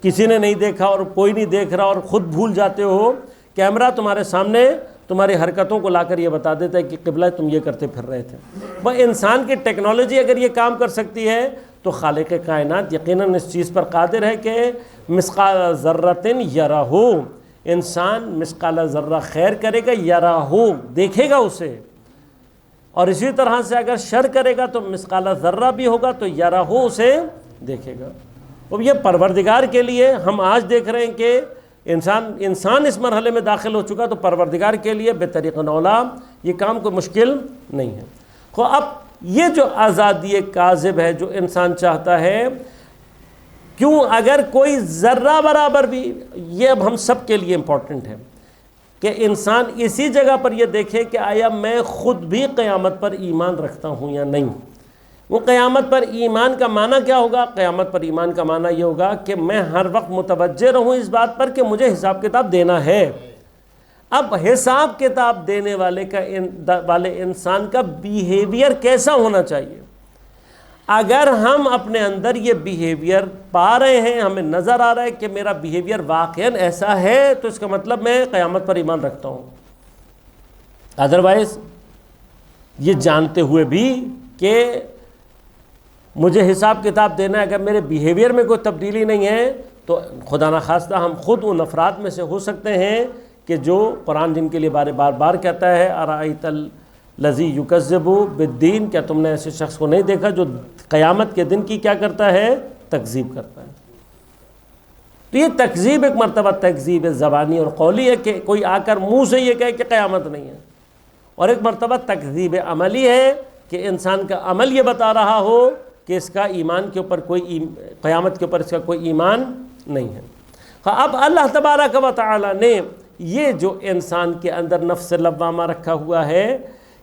کسی نے نہیں دیکھا اور کوئی نہیں دیکھ رہا اور خود بھول جاتے ہو، کیمرہ تمہارے سامنے تمہاری حرکتوں کو لا کر یہ بتا دیتا ہے کہ قبلہ تم یہ کرتے پھر رہے تھے۔ وہ انسان کی ٹیکنالوجی اگر یہ کام کر سکتی ہے تو خالق کائنات یقیناً اس چیز پر قادر ہے کہ مثقال ذرۃ یرہ، انسان مثقال ذرہ خیر کرے گا، یرہ دیکھے گا اسے، اور اسی طرح سے اگر شر کرے گا تو مثقال ذرہ بھی ہوگا تو یرہ اسے دیکھے گا۔ اب یہ پروردگار کے لیے ہم آج دیکھ رہے ہیں کہ انسان اس مرحلے میں داخل ہو چکا، تو پروردگار کے لیے بے طریق اولا یہ کام کوئی مشکل نہیں ہے۔ تو اب یہ جو آزادی کاذب ہے جو انسان چاہتا ہے، کیوں اگر کوئی ذرہ برابر بھی، یہ اب ہم سب کے لیے امپورٹنٹ ہے کہ انسان اسی جگہ پر یہ دیکھے کہ آیا میں خود بھی قیامت پر ایمان رکھتا ہوں یا نہیں۔ وہ قیامت پر ایمان کا معنی کیا ہوگا؟ قیامت پر ایمان کا معنی یہ ہوگا کہ میں ہر وقت متوجہ رہوں اس بات پر کہ مجھے حساب کتاب دینا ہے۔ اب حساب کتاب دینے والے انسان کا بیہیویئر کیسا ہونا چاہیے؟ اگر ہم اپنے اندر یہ بیہیویئر پا رہے ہیں، ہمیں نظر آ رہا ہے کہ میرا بیہیویئر واقعاً ایسا ہے، تو اس کا مطلب میں قیامت پر ایمان رکھتا ہوں۔ ادروائز یہ جانتے ہوئے بھی کہ مجھے حساب کتاب دینا ہے، اگر میرے بیہیویئر میں کوئی تبدیلی نہیں ہے تو خدا نخواستہ ہم خود ان افراد میں سے ہو سکتے ہیں کہ جو قرآن جن کے لیے بار بار کہتا ہے ارأیت الذی یکذب بالدین، کیا تم نے ایسے شخص کو نہیں دیکھا جو قیامت کے دن کی کیا کرتا ہے؟ تکذیب کرتا ہے۔ تو یہ تکذیب ایک مرتبہ تکذیب زبانی اور قولی ہے کہ کوئی آ کر منہ سے یہ کہے کہ قیامت نہیں ہے، اور ایک مرتبہ تکذیب عملی ہے کہ انسان کا عمل یہ بتا رہا ہو کہ اس کا ایمان کے اوپر قیامت کے اوپر اس کا کوئی ایمان نہیں ہے۔ اب اللہ تبارک و تعالی نے یہ جو انسان کے اندر نفس لوامہ رکھا ہوا ہے،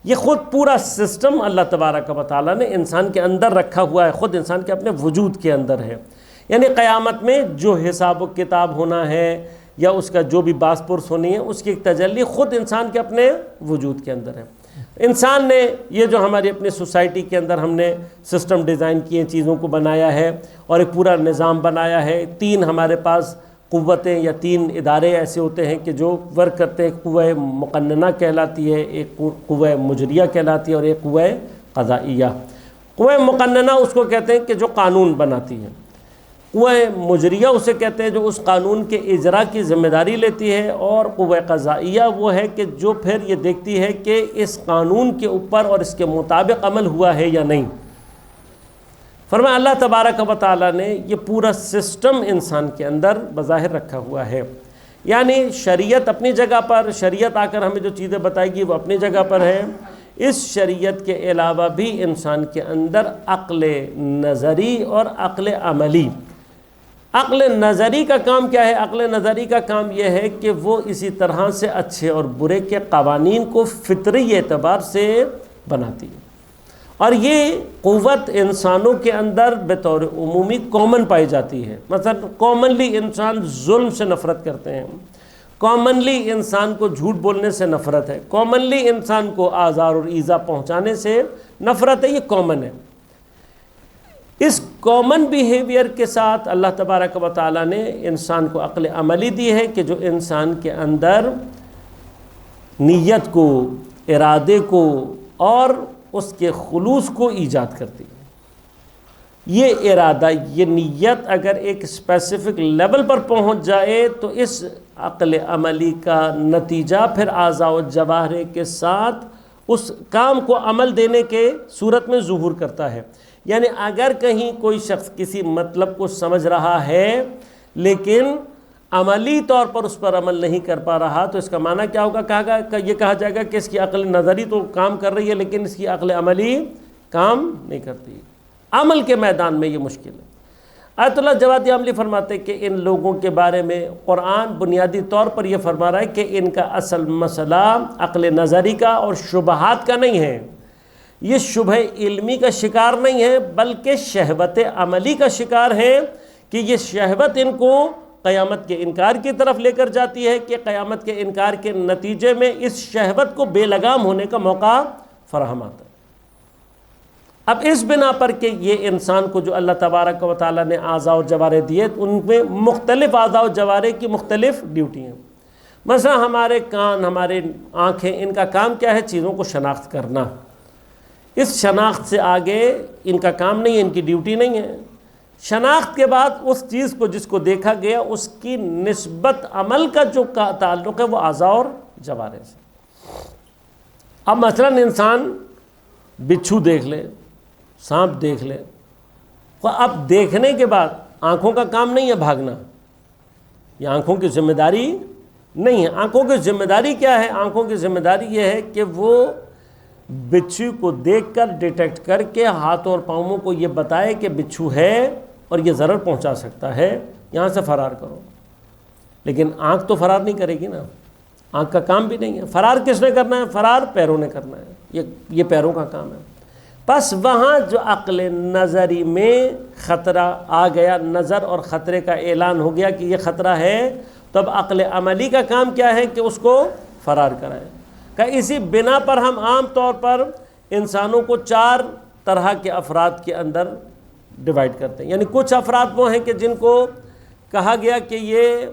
یہ خود پورا سسٹم اللہ تبارک و تعالی نے انسان کے اندر رکھا ہوا ہے، خود انسان کے اپنے وجود کے اندر ہے۔ یعنی قیامت میں جو حساب و کتاب ہونا ہے یا اس کا جو بھی باس پرس ہونی ہے، اس کی ایک تجلی خود انسان کے اپنے وجود کے اندر ہے۔ انسان نے یہ جو ہماری اپنی سوسائٹی کے اندر ہم نے سسٹم ڈیزائن کیے، چیزوں کو بنایا ہے اور ایک پورا نظام بنایا ہے۔ تین ہمارے پاس قوتیں یا تین ادارے ایسے ہوتے ہیں کہ جو ورک کرتے ہیں، قوہ مقننہ کہلاتی ہے، ایک قوہ مجریہ کہلاتی ہے اور ایک قوہ قضائیہ۔ قوہ مقننہ اس کو کہتے ہیں کہ جو قانون بناتی ہے، قوہ مجریہ اسے کہتے ہیں جو اس قانون کے اجرا کی ذمہ داری لیتی ہے، اور قوہ قضائیہ وہ ہے کہ جو پھر یہ دیکھتی ہے کہ اس قانون کے اوپر اور اس کے مطابق عمل ہوا ہے یا نہیں۔ فرمایا اللہ تبارک و تعالیٰ نے یہ پورا سسٹم انسان کے اندر بظاہر رکھا ہوا ہے۔ یعنی شریعت اپنی جگہ پر، شریعت آ کر ہمیں جو چیزیں بتائے گی وہ اپنی جگہ پر ہے۔ اس شریعت کے علاوہ بھی انسان کے اندر عقل نظری اور عقل عملی۔ عقل نظری کا کام کیا ہے؟ عقل نظری کا کام یہ ہے کہ وہ اسی طرح سے اچھے اور برے کے قوانین کو فطری اعتبار سے بناتی ہے، اور یہ قوت انسانوں کے اندر بطور عمومی کامن پائی جاتی ہے۔ مثلا کامنلی انسان ظلم سے نفرت کرتے ہیں، کامنلی انسان کو جھوٹ بولنے سے نفرت ہے، کامنلی انسان کو آزار اور ایذا پہنچانے سے نفرت ہے، یہ کامن ہے۔ اس کامن بیہیویئر کے ساتھ اللہ تبارک و تعالیٰ نے انسان کو عقل عملی دی ہے کہ جو انسان کے اندر نیت کو، ارادے کو اور اس کے خلوص کو ایجاد کرتی ہے۔ یہ ارادہ، یہ نیت اگر ایک اسپیسیفک لیول پر پہنچ جائے تو اس عقل عملی کا نتیجہ پھر اعضاء و جوارح کے ساتھ اس کام کو عمل دینے کے صورت میں ظہور کرتا ہے۔ یعنی اگر کہیں کوئی شخص کسی مطلب کو سمجھ رہا ہے لیکن عملی طور پر اس پر عمل نہیں کر پا رہا، تو اس کا معنی کیا ہوگا؟ یہ کہا جائے گا کہ اس کی عقل نظری تو کام کر رہی ہے لیکن اس کی عقل عملی کام نہیں کرتی۔ عمل کے میدان میں یہ مشکل ہے۔ آیت اللہ جواد عملی فرماتے کہ ان لوگوں کے بارے میں قرآن بنیادی طور پر یہ فرما رہا ہے کہ ان کا اصل مسئلہ عقل نظری کا اور شبہات کا نہیں ہے، یہ شبہ علمی کا شکار نہیں ہے، بلکہ شہوت عملی کا شکار ہے کہ یہ شہوت ان کو قیامت کے انکار کی طرف لے کر جاتی ہے کہ قیامت کے انکار کے نتیجے میں اس شہوت کو بے لگام ہونے کا موقع فراہم آتا ہے۔ اب اس بنا پر کہ یہ انسان کو جو اللہ تبارک و تعالیٰ نے اعضاء و جوارح دیے، ان میں مختلف اعضاء و جوارح کی مختلف ڈیوٹی ہیں۔ مثلا ہمارے کان، ہمارے آنکھیں، ان کا کام کیا ہے؟ چیزوں کو شناخت کرنا۔ اس شناخت سے آگے ان کا کام نہیں ہے، ان کی ڈیوٹی نہیں ہے۔ شناخت کے بعد اس چیز کو جس کو دیکھا گیا اس کی نسبت عمل کا جو تعلق ہے وہ اعضاء اور جوارح سے۔ اب مثلا انسان بچھو دیکھ لے، سانپ دیکھ لے، اب دیکھنے کے بعد آنکھوں کا کام نہیں ہے بھاگنا، یہ آنکھوں کی ذمہ داری نہیں ہے۔ آنکھوں کی ذمہ داری کیا ہے؟ آنکھوں کی ذمہ داری یہ ہے کہ وہ بچھو کو دیکھ کر ڈیٹیکٹ کر کے ہاتھوں اور پاؤں کو یہ بتائے کہ بچھو ہے اور یہ ضرر پہنچا سکتا ہے، یہاں سے فرار کرو۔ لیکن آنکھ تو فرار نہیں کرے گی نا، آنکھ کا کام بھی نہیں ہے۔ فرار کس نے کرنا ہے؟ فرار پیروں نے کرنا ہے، یہ پیروں کا کام ہے۔ بس وہاں جو عقل نظری میں خطرہ آ گیا، نظر اور خطرے کا اعلان ہو گیا کہ یہ خطرہ ہے، تو اب عقل عملی کا کام کیا ہے کہ اس کو فرار کرائے۔ کہ اسی بنا پر ہم عام طور پر انسانوں کو 4 طرح کے افراد کے اندر ڈیوائیڈ کرتے ہیں۔ یعنی کچھ افراد وہ ہیں کہ جن کو کہا گیا کہ یہ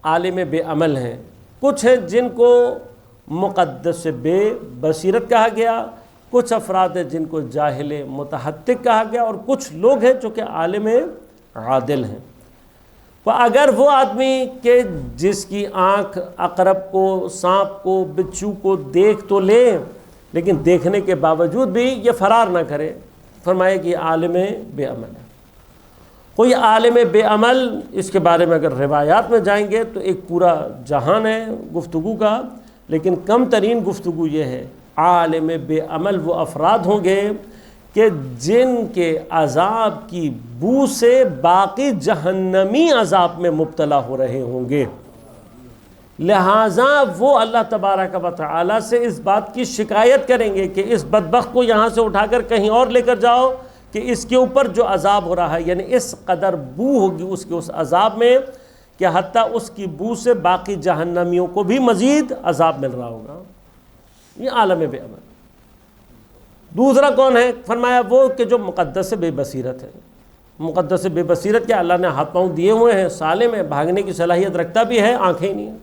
عالم بے عمل ہیں، کچھ ہیں جن کو مقدس بے بصیرت کہا گیا، کچھ افراد ہیں جن کو جاہل متحتق کہا گیا، اور کچھ لوگ ہیں جو کہ عالم عادل ہیں۔ اگر وہ آدمی کہ جس کی آنکھ عقرب کو، سانپ کو، بچھو کو دیکھ تو لے لیکن دیکھنے کے باوجود بھی یہ فرار نہ کرے، فرمایا کہ یہ عالم بے عمل ہے۔ کوئی عالم بے عمل، اس کے بارے میں اگر روایات میں جائیں گے تو ایک پورا جہان ہے گفتگو کا، لیکن کم ترین گفتگو یہ ہے عالم بے عمل وہ افراد ہوں گے کہ جن کے عذاب کی بو سے باقی جہنمی عذاب میں مبتلا ہو رہے ہوں گے، لہٰذا وہ اللہ تبارک و تعالیٰ سے اس بات کی شکایت کریں گے کہ اس بدبخت کو یہاں سے اٹھا کر کہیں اور لے کر جاؤ کہ اس کے اوپر جو عذاب ہو رہا ہے، یعنی اس قدر بو ہوگی اس کے اس عذاب میں کہ حتیٰ اس کی بو سے باقی جہنمیوں کو بھی مزید عذاب مل رہا ہوگا۔ یہ عالم بے عمل۔ دوسرا کون ہے؟ فرمایا وہ کہ جو مقدس بے بصیرت ہے۔ مقدس بے بصیرت کیا؟ اللہ نے ہاتھ پاؤں دیے ہوئے ہیں، سالم ہے، بھاگنے کی صلاحیت رکھتا بھی ہے، آنکھیں ہی نہیں ہیں،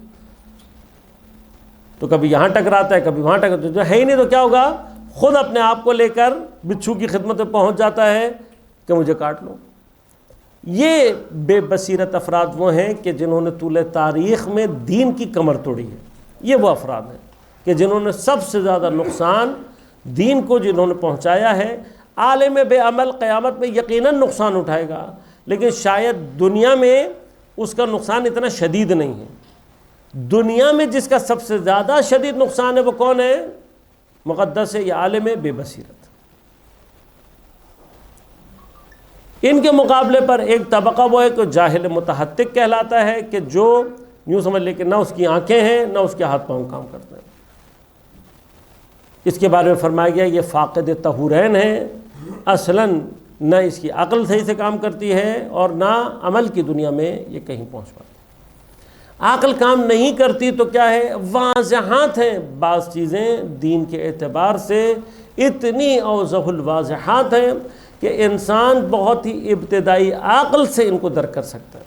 تو کبھی یہاں ٹکراتا ہے کبھی وہاں ٹکراتا ہے ہی نہیں، تو کیا ہوگا؟ خود اپنے آپ کو لے کر بچھو کی خدمت میں پہنچ جاتا ہے کہ مجھے کاٹ لو۔ یہ بے بصیرت افراد وہ ہیں کہ جنہوں نے طول تاریخ میں دین کی کمر توڑی ہے۔ یہ وہ افراد ہیں کہ جنہوں نے سب سے زیادہ نقصان دین کو جنہوں نے پہنچایا ہے۔ عالم بے عمل قیامت میں یقیناً نقصان اٹھائے گا، لیکن شاید دنیا میں اس کا نقصان اتنا شدید نہیں ہے۔ دنیا میں جس کا سب سے زیادہ شدید نقصان ہے وہ کون ہے؟ مقدس ہے یا عالم بے بصیرت۔ ان کے مقابلے پر ایک طبقہ وہ ہے کہ جاہل متحتق کہلاتا ہے، کہ جو یوں سمجھ لے کہ نہ اس کی آنکھیں ہیں نہ اس کے ہاتھ پاؤں کام کرتے ہیں۔ اس کے بارے میں فرمایا گیا یہ فاقد طہورین ہے، اصلاً نہ اس کی عقل صحیح سے کام کرتی ہے اور نہ عمل کی دنیا میں یہ کہیں پہنچ پاتی۔ عقل کام نہیں کرتی تو کیا ہے؟ واضحات ہیں بعض چیزیں دین کے اعتبار سے، اتنی اوضح الواضحات ہیں کہ انسان بہت ہی ابتدائی عقل سے ان کو درک کر سکتا ہے۔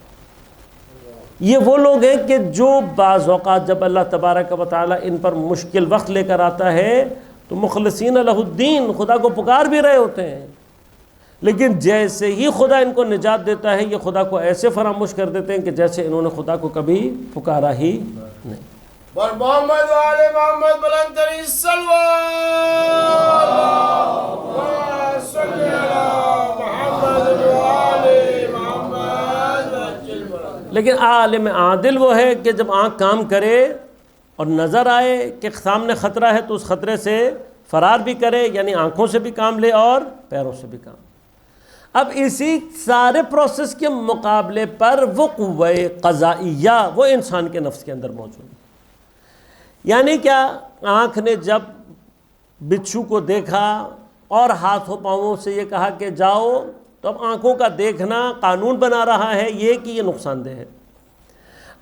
یہ وہ لوگ ہیں کہ جو بعض اوقات جب اللہ تبارک و تعالیٰ ان پر مشکل وقت لے کر آتا ہے تو مخلصین لہ الدین، خدا کو پکار بھی رہے ہوتے ہیں، لیکن جیسے ہی خدا ان کو نجات دیتا ہے یہ خدا کو ایسے فراموش کر دیتے ہیں کہ جیسے انہوں نے خدا کو کبھی پکارا ہی نہیں۔ بر محمد و آل محمد بلند ترین صلوات صلی علی محمد و آل محمد۔ لیکن عالم عادل وہ ہے کہ جب آنکھ کام کرے اور نظر آئے کہ سامنے خطرہ ہے تو اس خطرے سے فرار بھی کرے، یعنی آنکھوں سے بھی کام لے اور پیروں سے بھی کام۔ اب اسی سارے پروسیس کے مقابلے پر وہ قوہ قضائیہ وہ انسان کے نفس کے اندر موجود ہے۔ یعنی کیا؟ آنکھ نے جب بچھو کو دیکھا اور ہاتھوں پاؤں سے یہ کہا کہ جاؤ، تو اب آنکھوں کا دیکھنا قانون بنا رہا ہے یہ کہ یہ نقصان دہ ہے۔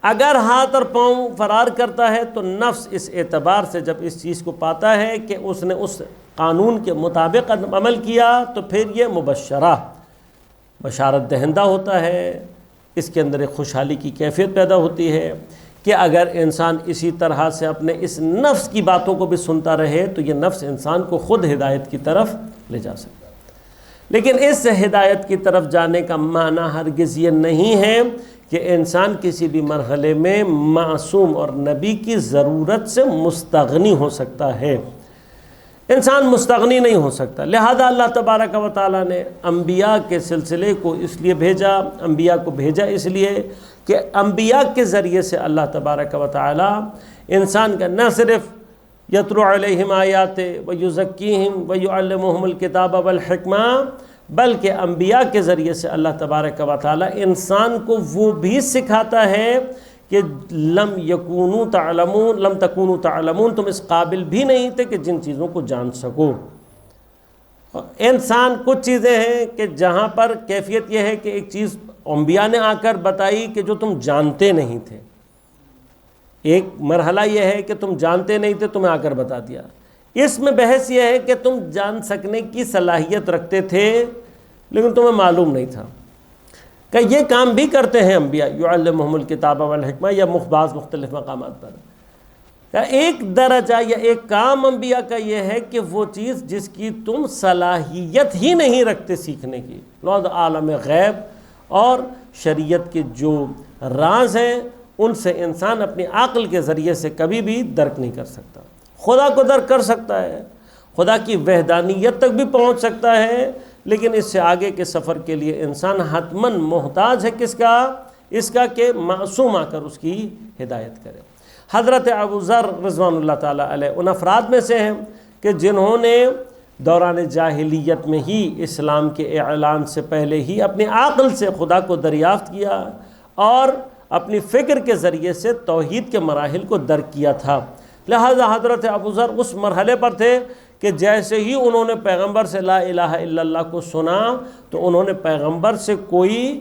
اگر ہاتھ اور پاؤں فرار کرتا ہے تو نفس اس اعتبار سے جب اس چیز کو پاتا ہے کہ اس نے اس قانون کے مطابق عمل کیا تو پھر یہ مبشرہ، بشارت دہندہ ہوتا ہے، اس کے اندر ایک خوشحالی کی کیفیت پیدا ہوتی ہے کہ اگر انسان اسی طرح سے اپنے اس نفس کی باتوں کو بھی سنتا رہے تو یہ نفس انسان کو خود ہدایت کی طرف لے جا سکتا ہے۔ لیکن اس ہدایت کی طرف جانے کا معنی ہرگز یہ نہیں ہے کہ انسان کسی بھی مرحلے میں معصوم اور نبی کی ضرورت سے مستغنی ہو سکتا ہے۔ انسان مستغنی نہیں ہو سکتا، لہذا اللہ تبارک و تعالیٰ نے انبیاء کے سلسلے کو اس لیے بھیجا، انبیاء کو بھیجا اس لیے کہ انبیاء کے ذریعے سے اللہ تبارک و تعالیٰ انسان کا نہ صرف یتلو علیہم آیات ویزکیہم ویعلمہم الکتاب والحکمہ، بلکہ انبیاء کے ذریعے سے اللہ تبارک و تعالیٰ انسان کو وہ بھی سکھاتا ہے کہ لم تکونوا تعلمون، تم اس قابل بھی نہیں تھے کہ جن چیزوں کو جان سکو۔ انسان کچھ چیزیں ہیں کہ جہاں پر کیفیت یہ ہے کہ ایک چیز انبیاء نے آ کر بتائی کہ جو تم جانتے نہیں تھے، ایک مرحلہ یہ ہے کہ تم جانتے نہیں تھے، تمہیں آ کر بتا دیا۔ اس میں بحث یہ ہے کہ تم جان سکنے کی صلاحیت رکھتے تھے لیکن تمہیں معلوم نہیں تھا کہ یہ کام بھی کرتے ہیں انبیاء، یعلمہم الکتاب والحکمہ، یا بعض مختلف مقامات پر ایک درجہ یا ایک کام انبیاء کا یہ ہے کہ وہ چیز جس کی تم صلاحیت ہی نہیں رکھتے سیکھنے کی، عالم غیب اور شریعت کے جو راز ہیں ان سے انسان اپنی عقل کے ذریعے سے کبھی بھی درک نہیں کر سکتا۔ خدا کو درک کر سکتا ہے، خدا کی وحدانیت تک بھی پہنچ سکتا ہے، لیکن اس سے آگے کے سفر کے لیے انسان حتماً محتاج ہے کس کا؟ اس کا کہ معصوم آ کر اس کی ہدایت کرے۔ حضرت ابو ذر رضوان اللہ تعالیٰ علیہ ان افراد میں سے ہیں کہ جنہوں نے دوران جاہلیت میں ہی اسلام کے اعلان سے پہلے ہی اپنی عقل سے خدا کو دریافت کیا اور اپنی فکر کے ذریعے سے توحید کے مراحل کو درک کیا تھا۔ لہذا حضرت ابو ذر اس مرحلے پر تھے کہ جیسے ہی انہوں نے پیغمبر سے لا الہ الا اللہ کو سنا تو انہوں نے پیغمبر سے کوئی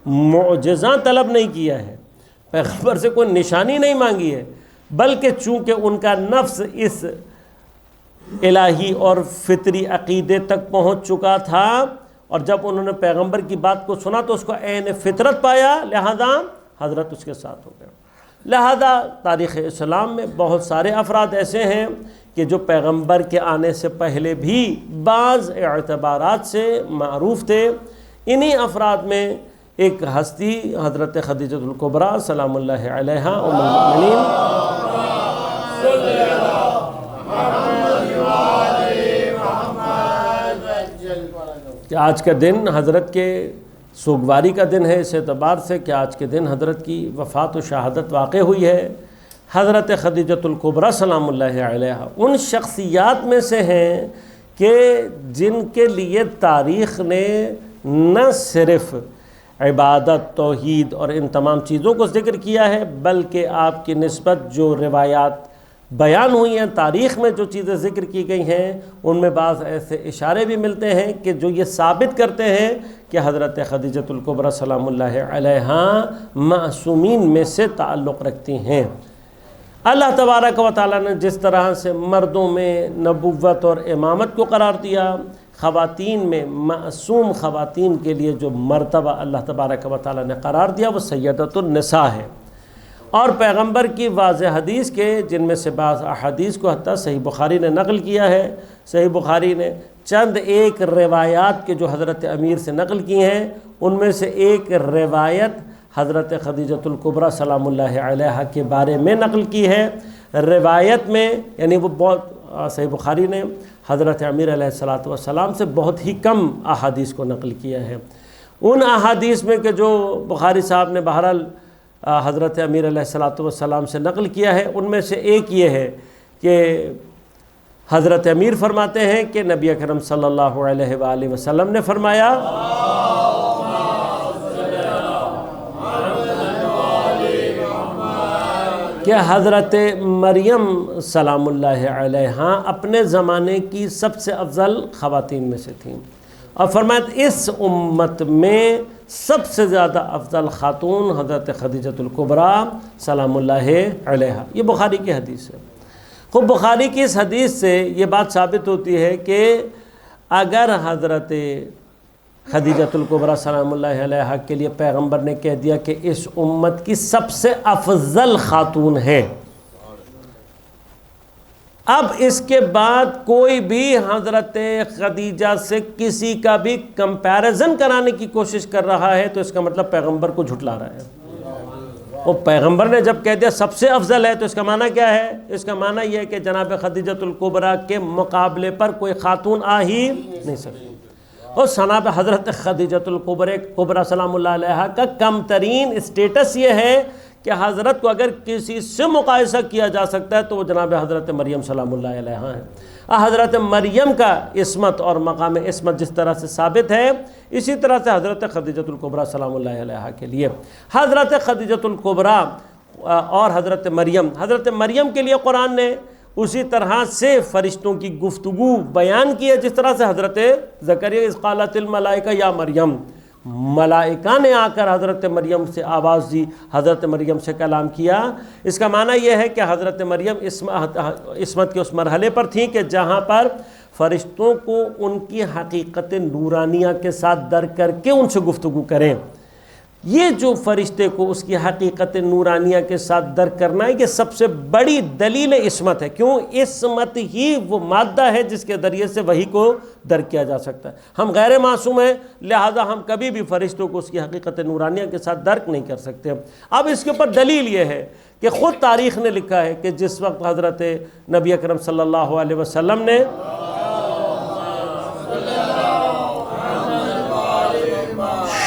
معجزہ طلب نہیں کیا ہے، پیغمبر سے کوئی نشانی نہیں مانگی ہے، بلکہ چونکہ ان کا نفس اس الہی اور فطری عقیدے تک پہنچ چکا تھا اور جب انہوں نے پیغمبر کی بات کو سنا تو اس کو عین فطرت پایا، لہذا حضرت اس کے ساتھ ہو گیا۔ لہذا تاریخ اسلام میں بہت سارے افراد ایسے ہیں کہ جو پیغمبر کے آنے سے پہلے بھی بعض اعتبارات سے معروف تھے۔ انہی افراد میں ایک ہستی حضرت خدیجہ الکبریٰ سلام اللہ علیہا ام المؤمنین، کہ آج کا دن حضرت کے سوگواری کا دن ہے، اس اعتبار سے کہ آج کے دن حضرت کی وفات و شہادت واقع ہوئی ہے۔ حضرت خدیجہ الکبریٰ سلام اللہ علیہا ان شخصیات میں سے ہیں کہ جن کے لیے تاریخ نے نہ صرف عبادت، توحید اور ان تمام چیزوں کو ذکر کیا ہے، بلکہ آپ کی نسبت جو روایات بیان ہوئی ہیں، تاریخ میں جو چیزیں ذکر کی گئی ہیں، ان میں بعض ایسے اشارے بھی ملتے ہیں کہ جو یہ ثابت کرتے ہیں کہ حضرت خدیجہ الکبریٰ سلام اللہ علیہا معصومین میں سے تعلق رکھتی ہیں۔ اللہ تبارک و تعالیٰ نے جس طرح سے مردوں میں نبوت اور امامت کو قرار دیا، خواتین میں معصوم خواتین کے لیے جو مرتبہ اللہ تبارک و تعالیٰ نے قرار دیا وہ سیدۃ النساء ہے، اور پیغمبر کی واضح حدیث کے جن میں سے بعض احادیث کو حتیٰ صحیح بخاری نے نقل کیا ہے۔ صحیح بخاری نے چند ایک روایات کے جو حضرت امیر سے نقل کی ہیں، ان میں سے ایک روایت حضرت خدیجۃ الکبریٰ سلام اللہ علیہا کے بارے میں نقل کی ہے۔ روایت میں یعنی وہ بہت صحیح بخاری نے حضرت امیر علیہ السلام سے بہت ہی کم احادیث کو نقل کیا ہے۔ ان احادیث میں کہ جو بخاری صاحب نے بہرحال حضرت امیر علیہ السلام سے نقل کیا ہے، ان میں سے ایک یہ ہے کہ حضرت امیر فرماتے ہیں کہ نبی اکرم صلی اللہ علیہ وآلہ وسلم نے فرمایا کہ حضرت مریم سلام اللہ علیہا اپنے زمانے کی سب سے افضل خواتین میں سے تھیں، اور فرمایا اس امت میں سب سے زیادہ افضل خاتون حضرت خدیجۃ الکبریٰ سلام اللہ علیہا۔ یہ بخاری کی حدیث ہے۔ خود بخاری کی اس حدیث سے یہ بات ثابت ہوتی ہے کہ اگر حضرت خدیجۃ الکبریٰ سلام اللہ علیہا کے لیے پیغمبر نے کہہ دیا کہ اس امت کی سب سے افضل خاتون ہے، اب اس کے بعد کوئی بھی حضرت خدیجہ سے کسی کا بھی کمپیریزن کرانے کی کوشش کر رہا ہے تو اس کا مطلب پیغمبر کو جھٹلا رہا ہے۔ اور پیغمبر نے جب کہہ دیا سب سے افضل ہے تو اس کا معنی کیا ہے؟ اس کا معنی یہ ہے کہ جناب خدیجۃ الکبریٰ کے مقابلے پر کوئی خاتون آ ہی نہیں سکتی۔ اور جناب حضرت خدیجۃ الکبریٰ سلام اللہ علیہا کا کم ترین اسٹیٹس یہ ہے کہ حضرت کو اگر کسی سے مقایسہ کیا جا سکتا ہے تو وہ جناب حضرت مریم سلام اللہ علیہا ہیں۔ حضرت مریم کا عصمت اور مقام عصمت جس طرح سے ثابت ہے، اسی طرح سے حضرت خدیجۃ الکبریٰ سلام اللہ علیہا کے لیے حضرت خدیجۃ الکبریٰ اور حضرت مریم کے لیے قرآن نے اسی طرح سے فرشتوں کی گفتگو بیان کی ہے جس طرح سے حضرت زکریا اذ قالت الملائکہ یا مریم، ملائکہ نے آ کر حضرت مریم سے آواز دی، حضرت مریم سے کلام کیا۔ اس کا معنی یہ ہے کہ حضرت مریم عصمت کے اس مرحلے پر تھیں کہ جہاں پر فرشتوں کو ان کی حقیقت نورانیہ کے ساتھ درک کر کے ان سے گفتگو کریں۔ یہ جو فرشتے کو اس کی حقیقت نورانیہ کے ساتھ درک کرنا ہے، یہ سب سے بڑی دلیل عصمت ہے۔ کیوں؟ عصمت ہی وہ مادہ ہے جس کے ذریعے سے وحی کو درک کیا جا سکتا ہے۔ ہم غیر معصوم ہیں، لہذا ہم کبھی بھی فرشتوں کو اس کی حقیقت نورانیہ کے ساتھ درک نہیں کر سکتے۔ اب اس کے اوپر دلیل یہ ہے کہ خود تاریخ نے لکھا ہے کہ جس وقت حضرت نبی اکرم صلی اللہ علیہ وسلم نے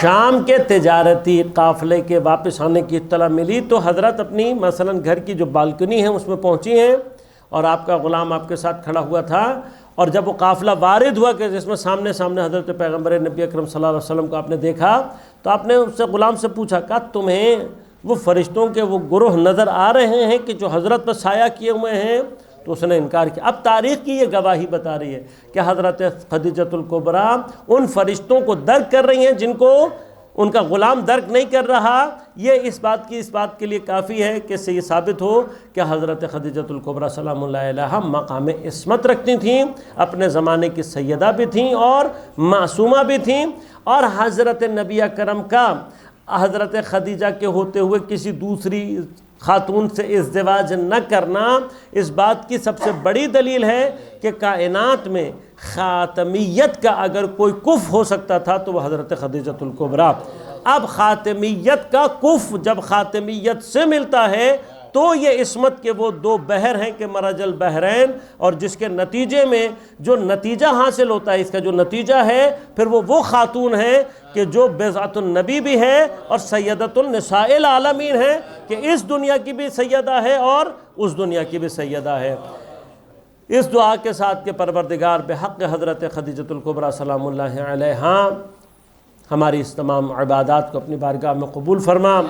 شام کے تجارتی قافلے کے واپس آنے کی اطلاع ملی تو حضرت اپنی مثلا گھر کی جو بالکنی ہے اس میں پہنچی ہیں، اور آپ کا غلام آپ کے ساتھ کھڑا ہوا تھا، اور جب وہ قافلہ وارد ہوا کہ جس میں سامنے حضرت پیغمبر نبی اکرم صلی اللہ علیہ وسلم کو آپ نے دیکھا تو آپ نے اس سے غلام سے پوچھا کہ تمہیں وہ فرشتوں کے وہ گروہ نظر آ رہے ہیں کہ جو حضرت پر سایہ کیے ہوئے ہیں؟ تو اس نے انکار کیا۔ اب تاریخ کی یہ گواہی بتا رہی ہے کہ حضرت خدیجۃ الکبریٰ ان فرشتوں کو درک کر رہی ہیں جن کو ان کا غلام درک نہیں کر رہا۔ یہ اس بات کے لیے کافی ہے کہ اس سے یہ ثابت ہو کہ حضرت خدیجۃ الکبریٰ سلام اللہ علیہا مقام عصمت رکھتی تھیں، اپنے زمانے کی سیدہ بھی تھیں اور معصومہ بھی تھیں، اور حضرت نبی اکرم کا حضرت خدیجہ کے ہوتے ہوئے کسی دوسری خاتون سے ازدواج نہ کرنا اس بات کی سب سے بڑی دلیل ہے کہ کائنات میں خاتمیت کا اگر کوئی کف ہو سکتا تھا تو وہ حضرت خدیجۃ الکبریٰ۔ اب خاتمیت کا کف جب خاتمیت سے ملتا ہے تو یہ عصمت کے وہ دو بحر ہیں کہ مرج البحرین، اور جس کے نتیجے میں جو نتیجہ حاصل ہوتا ہے، اس کا جو نتیجہ ہے پھر وہ خاتون ہے کہ جو بیضعۃ النبی بھی ہے اور سیدۃ النساء العالمین ہے، کہ اس دنیا کی بھی سیدہ ہے اور اس دنیا کی بھی سیدہ ہے۔ اس دعا کے ساتھ کہ پروردگار بحق حضرت خدیجۃ الکبریٰ سلام اللہ علیہا ہماری اس تمام عبادات کو اپنی بارگاہ میں قبول فرما،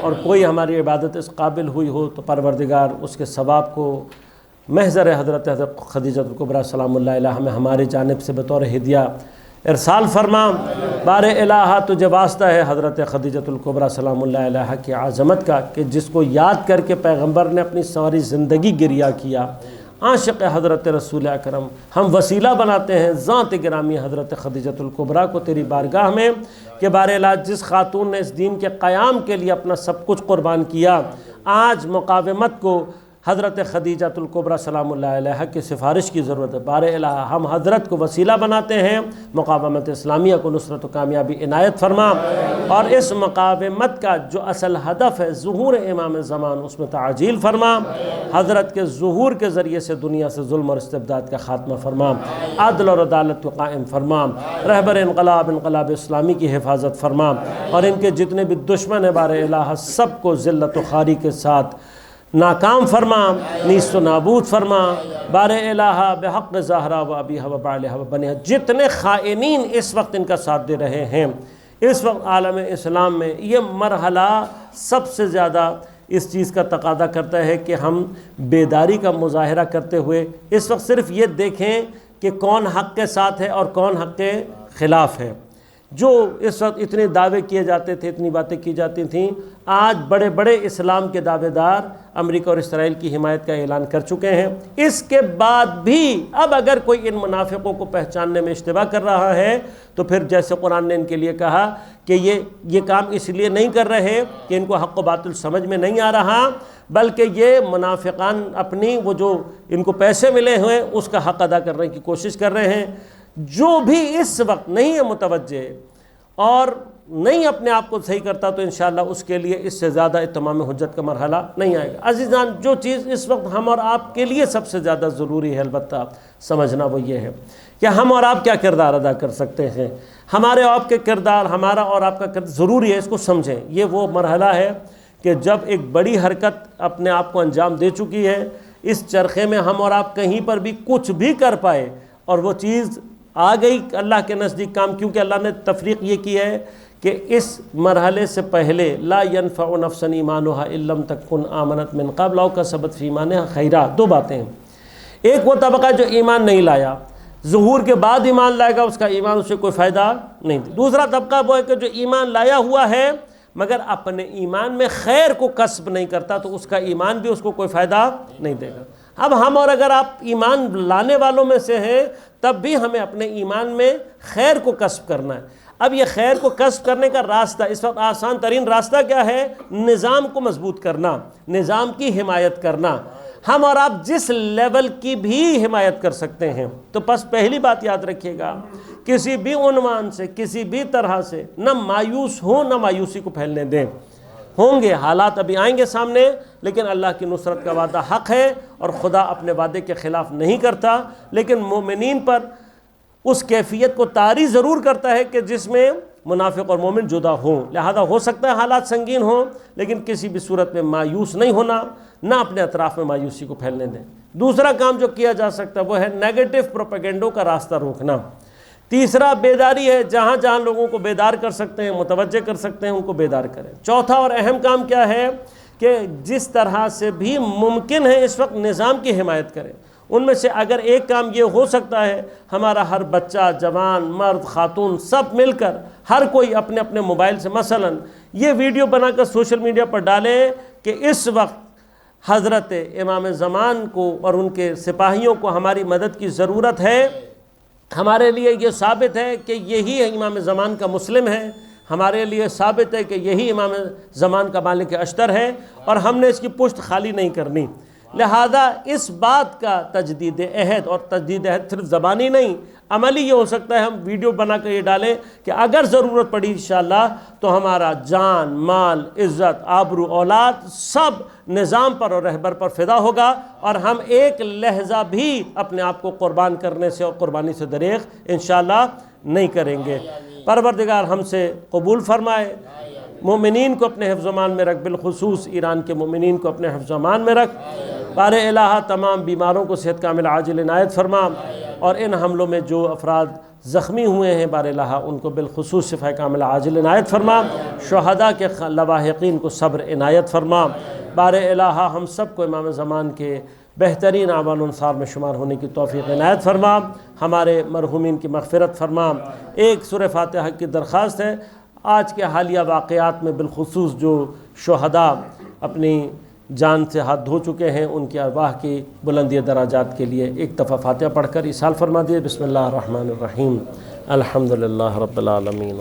اور کوئی ہماری عبادت اس قابل ہوئی ہو تو پروردگار اس کے ثواب کو محضر حضرت خدیجۃ الکبریٰ سلام اللہ علیہا میں ہماری جانب سے بطور ہدیہ ارسال فرما۔ بار الہا تجھے واسطہ ہے حضرت خدیجۃ الکبریٰ سلام اللہ علیہا کی عظمت کا کہ جس کو یاد کر کے پیغمبر نے اپنی ساری زندگی گریہ کیا۔ عاشق حضرت رسول اکرم ہم وسیلہ بناتے ہیں ذات گرامی حضرت خدیجۃ الکبریٰ کو تیری بارگاہ میں کہ بار الہ جس خاتون نے اس دین کے قیام کے لیے اپنا سب کچھ قربان کیا، آج مقاومت کو حضرت خدیجۃ الکبریٰ سلام اللہ علیہا کی سفارش کی ضرورت ہے۔ بار الہ ہم حضرت کو وسیلہ بناتے ہیں، مقاومت اسلامیہ کو نصرت و کامیابی عنایت فرما، اور اس مقاومت کا جو اصل ہدف ہے ظہور امام زمان، اس میں تعجیل فرما، حضرت کے ظہور کے ذریعے سے دنیا سے ظلم اور استبداد کا خاتمہ فرما، عدل اور عدالت کو قائم فرما، رہبر انقلاب اسلامی کی حفاظت فرما، اور ان کے جتنے بھی دشمن ہیں بار الہ سب کو ذلت و خواری کے ساتھ ناکام فرما، نیست و نابود فرما، بار الہ بحق زہرا و ابیہا و بعلہا و بنیہا۔ جتنے خائنین اس وقت ان کا ساتھ دے رہے ہیں، اس وقت عالم اسلام میں یہ مرحلہ سب سے زیادہ اس چیز کا تقاضا کرتا ہے کہ ہم بیداری کا مظاہرہ کرتے ہوئے اس وقت صرف یہ دیکھیں کہ کون حق کے ساتھ ہے اور کون حق کے خلاف ہے۔ جو اس وقت اتنے دعوے کیے جاتے تھے، اتنی باتیں کی جاتی تھیں، آج بڑے بڑے اسلام کے دعوے دار امریکہ اور اسرائیل کی حمایت کا اعلان کر چکے ہیں۔ اس کے بعد بھی اب اگر کوئی ان منافقوں کو پہچاننے میں اشتباہ کر رہا ہے تو پھر جیسے قرآن نے ان کے لیے کہا کہ یہ کام اس لیے نہیں کر رہے کہ ان کو حق و باطل سمجھ میں نہیں آ رہا، بلکہ یہ منافقان اپنی وہ جو ان کو پیسے ملے ہوئے اس کا حق ادا کرنے کی کوشش کر رہے ہیں۔ جو بھی اس وقت نہیں ہے متوجہ اور نہیں اپنے آپ کو صحیح کرتا تو انشاءاللہ اس کے لیے اس سے زیادہ اتمام حجت کا مرحلہ نہیں آئے گا۔ عزیزان، جو چیز اس وقت ہم اور آپ کے لیے سب سے زیادہ ضروری ہے البتہ سمجھنا وہ یہ ہے کہ ہم اور آپ کیا کردار ادا کر سکتے ہیں۔ ہمارے آپ کے کردار، ہمارا اور آپ کا کردار ضروری ہے، اس کو سمجھیں۔ یہ وہ مرحلہ ہے کہ جب ایک بڑی حرکت اپنے آپ کو انجام دے چکی ہے، اس چرخے میں ہم اور آپ کہیں پر بھی کچھ بھی کر پائے اور وہ چیز آ گئی اللہ کے نزدیک کام، کیونکہ اللہ نے تفریق یہ کی ہے کہ اس مرحلے سے پہلے لا ينفع نفسا ایمانها ان لم تکن آمنت من قبل او کسبت فی ایمانها خیرا۔ دو باتیں ہیں، ایک وہ طبقہ جو ایمان نہیں لایا، ظہور کے بعد ایمان لائے گا، اس کا ایمان اسے کوئی فائدہ نہیں دے۔ دوسرا طبقہ وہ ہے کہ جو ایمان لایا ہوا ہے مگر اپنے ایمان میں خیر کو کسب نہیں کرتا تو اس کا ایمان بھی اس کو کوئی فائدہ نہیں دے گا۔ اب ہم اور اگر آپ ایمان لانے والوں میں سے ہیں تب بھی ہمیں اپنے ایمان میں خیر کو کسب کرنا ہے۔ اب یہ خیر کو کسب کرنے کا راستہ، اس وقت آسان ترین راستہ کیا ہے؟ نظام کو مضبوط کرنا، نظام کی حمایت کرنا۔ ہم اور آپ جس لیول کی بھی حمایت کر سکتے ہیں، تو بس پہلی بات یاد رکھیے گا، کسی بھی عنوان سے، کسی بھی طرح سے نہ مایوس ہوں، نہ مایوسی کو پھیلنے دیں۔ ہوں گے حالات، ابھی آئیں گے سامنے، لیکن اللہ کی نصرت کا وعدہ حق ہے اور خدا اپنے وعدے کے خلاف نہیں کرتا، لیکن مومنین پر اس کیفیت کو طاری ضرور کرتا ہے کہ جس میں منافق اور مومن جدا ہوں۔ لہذا ہو سکتا ہے حالات سنگین ہوں، لیکن کسی بھی صورت میں مایوس نہیں ہونا، نہ اپنے اطراف میں مایوسی کو پھیلنے دیں۔ دوسرا کام جو کیا جا سکتا ہے وہ ہے نیگیٹو پروپیگنڈوں کا راستہ روکنا۔ تیسرا بیداری ہے، جہاں جہاں لوگوں کو بیدار کر سکتے ہیں، متوجہ کر سکتے ہیں، ان کو بیدار کریں۔ چوتھا اور اہم کام کیا ہے کہ جس طرح سے بھی ممکن ہے اس وقت نظام کی حمایت کریں۔ ان میں سے اگر ایک کام یہ ہو سکتا ہے، ہمارا ہر بچہ، جوان، مرد، خاتون سب مل کر ہر کوئی اپنے اپنے موبائل سے مثلا یہ ویڈیو بنا کر سوشل میڈیا پر ڈالیں کہ اس وقت حضرت امام زمان کو اور ان کے سپاہیوں کو ہماری مدد کی ضرورت ہے۔ ہمارے لیے یہ ثابت ہے کہ یہی امام زمان کا مسلم ہے، ہمارے لیے ثابت ہے کہ یہی امام زمان کا مالک اشتر ہے، اور ہم نے اس کی پشت خالی نہیں کرنی۔ لہذا اس بات کا تجدید عہد، اور تجدید عہد صرف زبانی نہیں، عملی یہ ہو سکتا ہے ہم ویڈیو بنا کر یہ ڈالیں کہ اگر ضرورت پڑی انشاءاللہ تو ہمارا جان، مال، عزت، آبرو، اولاد سب نظام پر اور رہبر پر فدا ہوگا، اور ہم ایک لحظہ بھی اپنے آپ کو قربان کرنے سے اور قربانی سے دریغ انشاءاللہ نہیں کریں گے۔ پروردگار ہم سے قبول فرمائے، مومنین کو اپنے حفظ و امان میں رکھ، بالخصوص ایران کے مومنین کو اپنے حفظ و امان میں رکھ۔ بار الہ تمام بیماروں کو صحت کامل عاجل عنایت فرما، اور ان حملوں میں جو افراد زخمی ہوئے ہیں بار الہ ان کو بالخصوص شفا کامل عاجل عنایت فرما، شہداء کے لواحقین کو صبر عنایت فرما۔ بار الہ ہم سب کو امام زمان کے بہترین اعوان انصار میں شمار ہونے کی توفیق عنایت فرما، ہمارے مرحومین کی مغفرت فرما۔ ایک سورہ فاتحہ کی درخواست ہے، آج کے حالیہ واقعات میں بالخصوص جو شہداء اپنی جان سے ہاتھ دھو چکے ہیں ان کی ارواح کی بلندی درجات کے لیے ایک دفعہ فاتحہ پڑھ کر ایصال فرما دیے۔ بسم اللہ الرحمن الرحیم، الحمدللہ رب العالمین۔